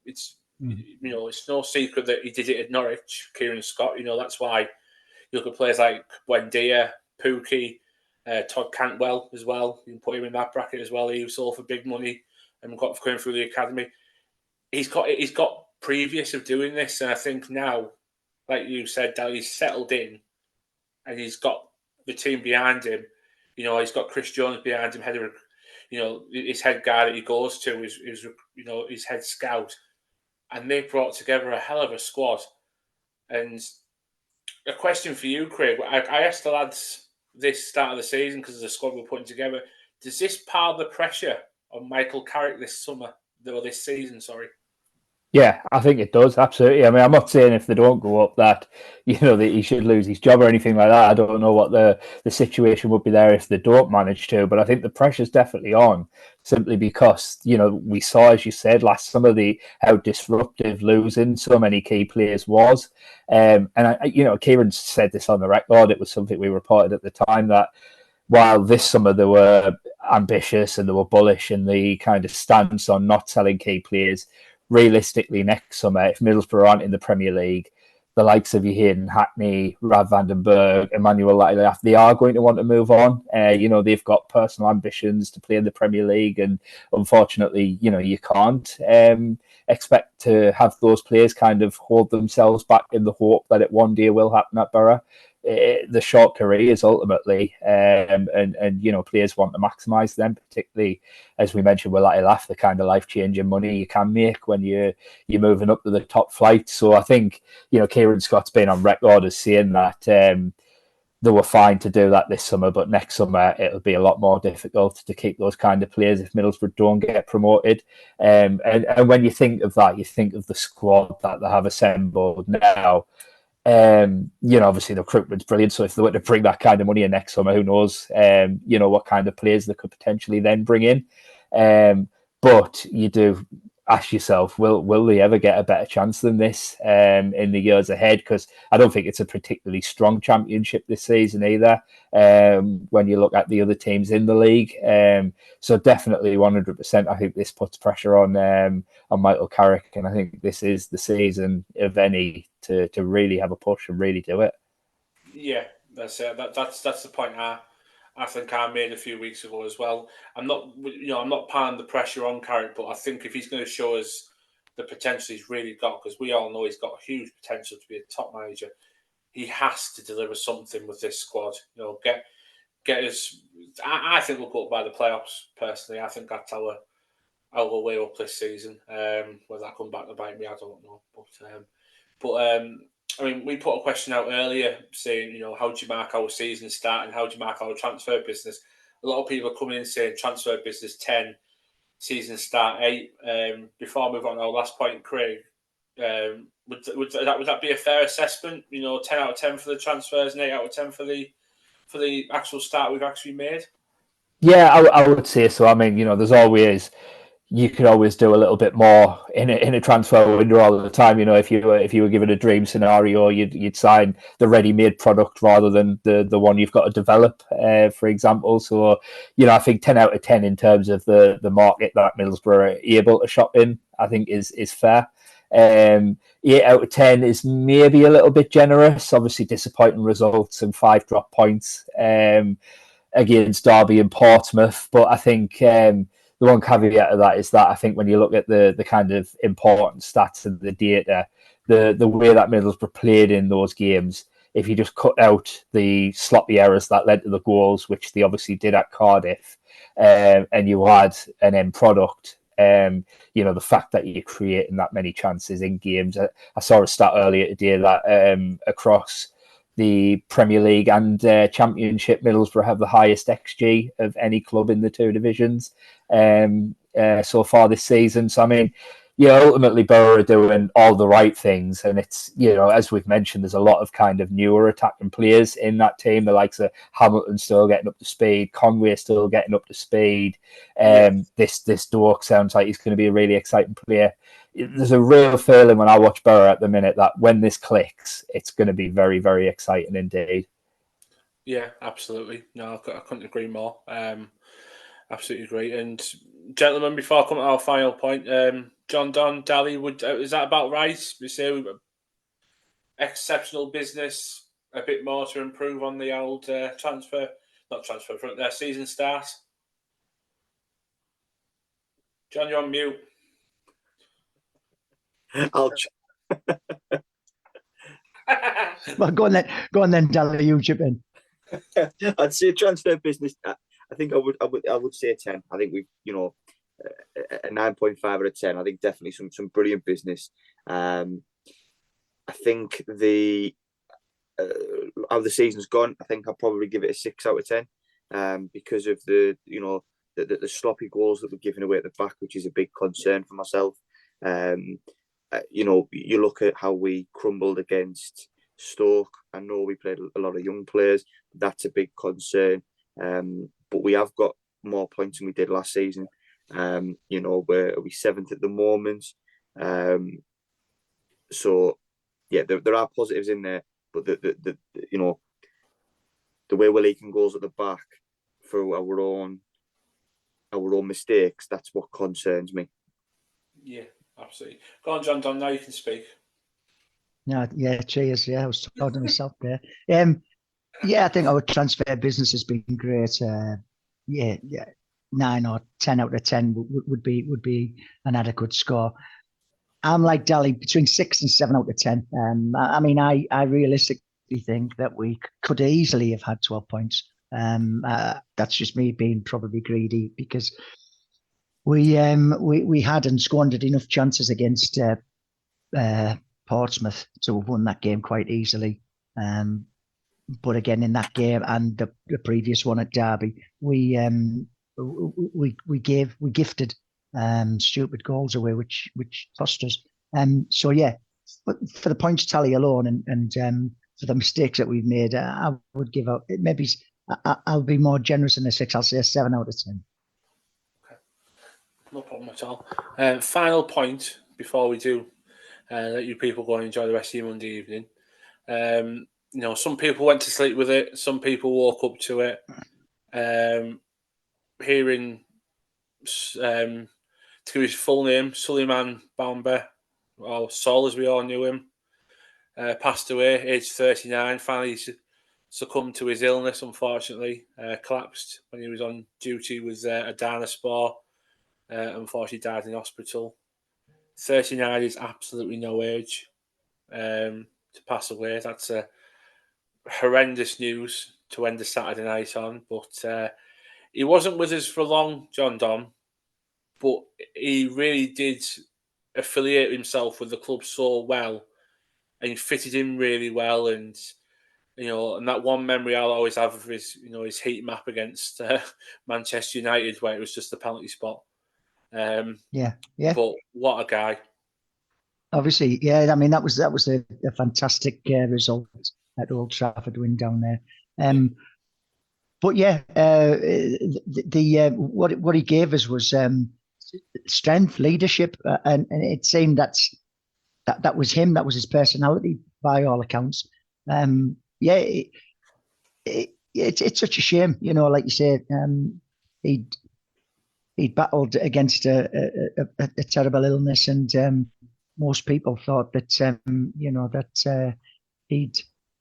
secret that he did it at Norwich, Kieran Scott. That's why you look at players like Buendia, Pookie, Todd Cantwell as well. You can put him in that bracket as well. He was sold for big money and got going through the academy. He's got previous of doing this, and I think now, like you said, that he's settled in, and he's got the team behind him. He's got Chris Jones behind him, his head guy that he goes to is his head scout, and they brought together a hell of a squad. And a question for you, Craig. I asked the lads this start of the season because of the squad we're putting together. Does this pile the pressure on Michael Carrick this season? Sorry. Yeah, I think it does, absolutely. I mean, I'm not saying if they don't go up that, that he should lose his job or anything like that. I don't know what the situation would be there if they don't manage to, but I think the pressure's definitely on, simply because, we saw, as you said, last summer, how disruptive losing so many key players was. And, Kieran said this on the record, it was something we reported at the time, that while this summer they were ambitious and they were bullish in the kind of stance on not selling key players, realistically next summer, if Middlesbrough aren't in the Premier League, the likes of Hayden Hackney, Rav van den Berg, Emmanuel Latilaf, they are going to want to move on. They've got personal ambitions to play in the Premier League, and unfortunately, you can't expect to have those players kind of hold themselves back in the hope that it one day will happen at Borough. The short careers ultimately, and players want to maximise them, particularly as we mentioned with Latilaf, the kind of life-changing money you can make when you're moving up to the top flight. So I think Kieran Scott's been on record as saying that they were fine to do that this summer, but next summer it'll be a lot more difficult to keep those kind of players if Middlesbrough don't get promoted. And when you think of that, you think of the squad that they have assembled now. Obviously the recruitment's brilliant. So if they were to bring that kind of money in next summer, who knows, what kind of players they could potentially then bring in. But you do ask yourself, will they ever get a better chance than this in the years ahead? Because I don't think it's a particularly strong championship this season either, when you look at the other teams in the league. So definitely 100%, I think this puts pressure on Michael Carrick, and I think this is the season, of any, to really have a push and really do it. Yeah, that's it. That's the point I think I made a few weeks ago as well. I'm not piling the pressure on Carrick, but I think if he's going to show us the potential he's really got, because we all know he's got huge potential to be a top manager, he has to deliver something with this squad. Get us. I think we'll go up by the playoffs. Personally, I think that's our way up this season. Whether that come back to bite me, I don't know. But I mean, we put a question out earlier saying, how do you mark our season start and how do you mark our transfer business? A lot of people are coming in saying transfer business 10, season start 8. Before I move on to our last point, Craig, would that be a fair assessment? 10 out of 10 for the transfers and 8 out of 10 for the actual start we've actually made? Yeah, I would say so. I mean, you could always do a little bit more in a transfer window all the time. If you were given a dream scenario, you'd sign the ready-made product rather than the one you've got to develop, for example. So, I think 10 out of 10 in terms of the market that Middlesbrough are able to shop in, I think is fair. 8 out of 10 is maybe a little bit generous. Obviously, disappointing results and 5 drop points against Derby and Portsmouth, but I think the one caveat of that is that I think when you look at the kind of important stats and the data, the way that Middlesbrough played in those games, if you just cut out the sloppy errors that led to the goals, which they obviously did at Cardiff, and you had an end product, the fact that you're creating that many chances in games. I saw a stat earlier today that across the Premier League and Championship, Middlesbrough have the highest XG of any club in the two divisions so far this season. So, I mean, ultimately Borough are doing all the right things. And it's, as we've mentioned, there's a lot of kind of newer attacking players in that team. The likes of Hamilton still getting up to speed, Conway still getting up to speed. This Dork sounds like he's going to be a really exciting player. There's a real feeling when I watch Borough at the minute that when this clicks, it's going to be very, very exciting indeed. Yeah, absolutely. No, I couldn't agree more. Absolutely agree. And gentlemen, before I come to our final point, John Don, Dally, is that about right? We say exceptional business, a bit more to improve on the old season start. John, you're on mute. I'll Well, go on then, Dally, you chip in. I'd say transfer business. I think I would say 10. I think we've a 9.5 out of 10. I think definitely some brilliant business. I I think how the season's gone, I think I'll probably give it a 6 out of 10, because of the sloppy goals that we're giving away at the back, which is a big concern for myself. You look at how we crumbled against Stoke. I know we played a lot of young players. That's a big concern. But we have got more points than we did last season. We're 7th at the moment. So yeah, there are positives in there, but the way we're leaking goals at the back through our own mistakes, that's what concerns me. Yeah, absolutely. Go on, John Don. Now you can speak. Yeah, cheers. Yeah, I was talking to myself there. I think our transfer business has been great. 9 or 10 out of 10 would be an adequate score. I'm like Dally, between 6 and 7 out of 10. I realistically think that we could easily have had 12 points. That's just me being probably greedy, because we had and squandered enough chances against Portsmouth to have won that game quite easily. But again, in that game and the previous one at Derby, we gifted stupid goals away, which cost us. But for the points tally alone and for the mistakes that we've made, I would give out maybe. I'll be more generous than a 6. I'll say a 7 out of 10. Okay. No problem at all. Final point before we do let you people go and enjoy the rest of your Monday evening. Some people went to sleep with it. Some people woke up to it. Hearing, to give his full name, Suleiman Bamba, or Sol as we all knew him, passed away, aged 39. Finally succumbed to his illness, unfortunately. Collapsed when he was on duty with Adana Sport. Unfortunately died in hospital. 39 is absolutely no age to pass away. That's a horrendous news to end the Saturday night on. But he wasn't with us for long, John Don, but he really did affiliate himself with the club so well, and he fitted in really well. And and that one memory I'll always have of his heat map against Manchester United, where it was just a penalty spot. Yeah. But what a guy! Obviously, yeah. I mean, that was a fantastic result at Old Trafford win down there. But yeah, what he gave us was strength, leadership, and it seemed that was him. That was his personality, by all accounts. It's such a shame, like you say. He'd battled against a terrible illness, and most people thought that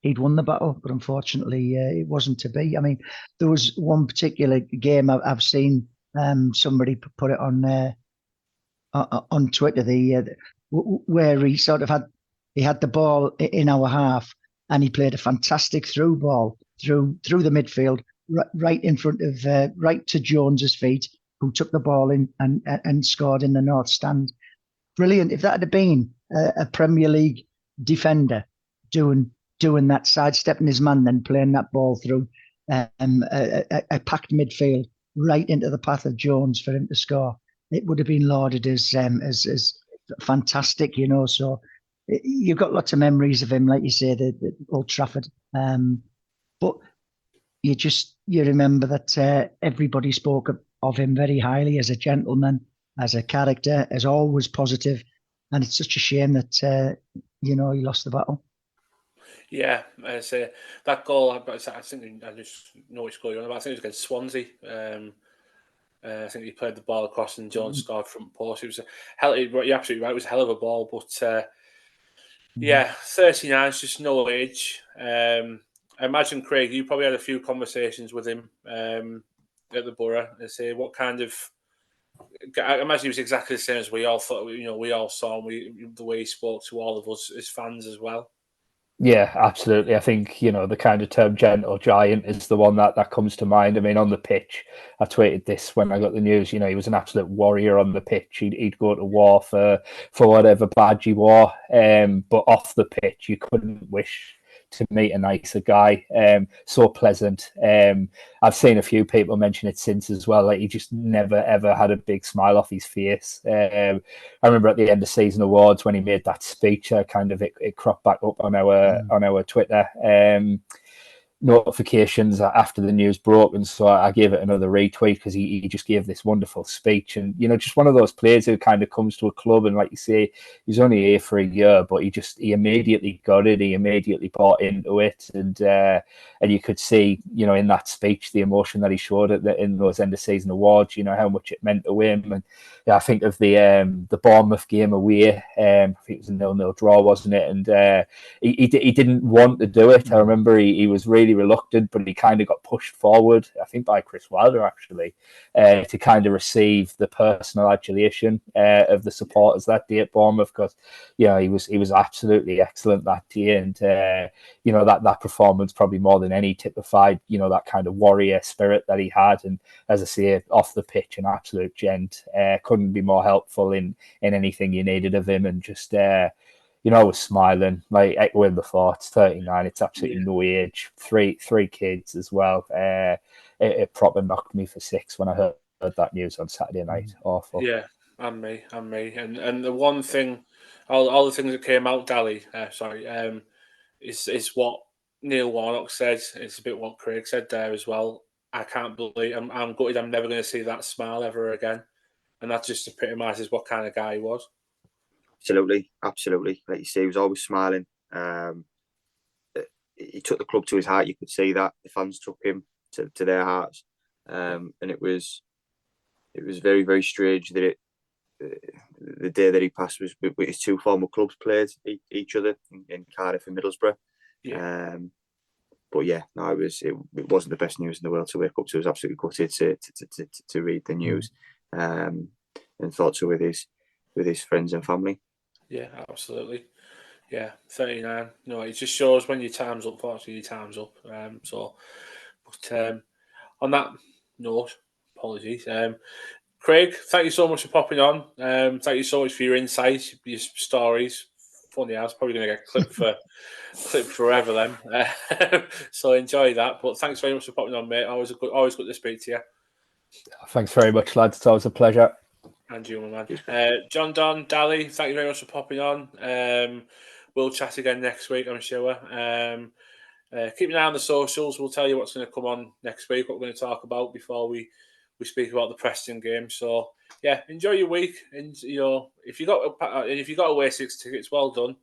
he'd won the battle, but unfortunately, it wasn't to be. I mean, there was one particular game I've seen somebody put it on Twitter, where he sort of had the ball in our half, and he played a fantastic through ball through the midfield, right in front of right to Jones's feet, who took the ball in and scored in the north stand. Brilliant. If that had been a Premier League defender doing that, sidestepping his man, then playing that ball through a packed midfield right into the path of Jones for him to score, it would have been lauded as fantastic, So you've got lots of memories of him, like you say, the Old Trafford. But you remember that everybody spoke of him very highly as a gentleman, as a character, as always positive, and it's such a shame that he lost the battle. Yeah, I say that goal. I think I just know which goal you're on about. I think it was against Swansea. I think he played the ball across and Jones scored front post. It was you're absolutely right. It was a hell of a ball, but 39 is just no age. I imagine, Craig, you probably had a few conversations with him at the Borough and say what kind of. I imagine he was exactly the same as we all thought. We all saw him. The way he spoke to all of us as fans as well. Yeah, absolutely. I think, the kind of term gentle giant is the one that comes to mind. I mean, on the pitch, I tweeted this when I got the news, he was an absolute warrior on the pitch. He'd go to war for whatever badge he wore. But off the pitch, you couldn't wish to meet a nicer guy. So pleasant. I've seen a few people mention it since as well. Like, he just never, ever had a big smile off his face. I remember at the end of season awards when he made that speech, it cropped back up on our Twitter notifications after the news broke, and so I gave it another retweet because he just gave this wonderful speech. And just one of those players who kind of comes to a club, and like you say, he's only here for a year, but he immediately got it. He immediately bought into it, and you could see in that speech the emotion that he showed in those end of season awards. How much it meant to him. And I think of the Bournemouth game away. I think it was a 0-0 draw, wasn't it? And he didn't want to do it. I remember he was really reluctant, but he kind of got pushed forward, I think by Chris Wilder actually, to kind of receive the personal adulation of the supporters that day at Bournemouth, because he was absolutely excellent that day. And that performance probably more than any typified that kind of warrior spirit that he had. And as I say, off the pitch, an absolute gent. Couldn't be more helpful in anything you needed of him, and just I was smiling, like echoing the thoughts. 39, it's absolutely no age. Three kids as well. It proper knocked me for six when I heard that news on Saturday night. Awful. Yeah, and me. And the one thing, all the things that came out, is what Neil Warnock said. It's a bit what Craig said there as well. I can't believe I'm gutted. I'm never going to see that smile ever again, and that just epitomises what kind of guy he was. Absolutely. Like you say, he was always smiling. He took the club to his heart. You could see that the fans took him to their hearts, and it was very, very strange that the day that he passed was with his two former clubs played each other in Cardiff and Middlesbrough. Yeah. But yeah, no, it wasn't the best news in the world to wake up to. I was absolutely gutted to read the news, and thoughts with his friends and family. Yeah, absolutely. Yeah, 39. No, it just shows when your time's up. Fortunately, your time's up. On that note, apologies. Craig, thank you so much for popping on. Thank you so much for your insights, your stories. Funny, I was probably going to get clipped forever then. So enjoy that. But thanks very much for popping on, mate. Always good to speak to you. Thanks very much, lads. It's always a pleasure. And you, my man. John Don, Dally, thank you very much for popping on. We'll chat again next week, I'm sure. Keep an eye on the socials. We'll tell you what's going to come on next week, what we're going to talk about before we speak about the Preston game. So yeah, enjoy your week. And if you got away 6 tickets, well done.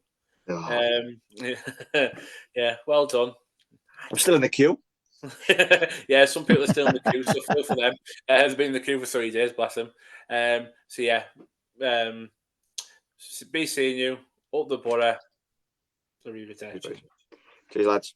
Yeah, well done. I'm still in the queue. Yeah, some people are still in the queue, so feel for them. They've been in the queue for 3 days, bless them. So yeah, be seeing you up the borough. Cheers, lads.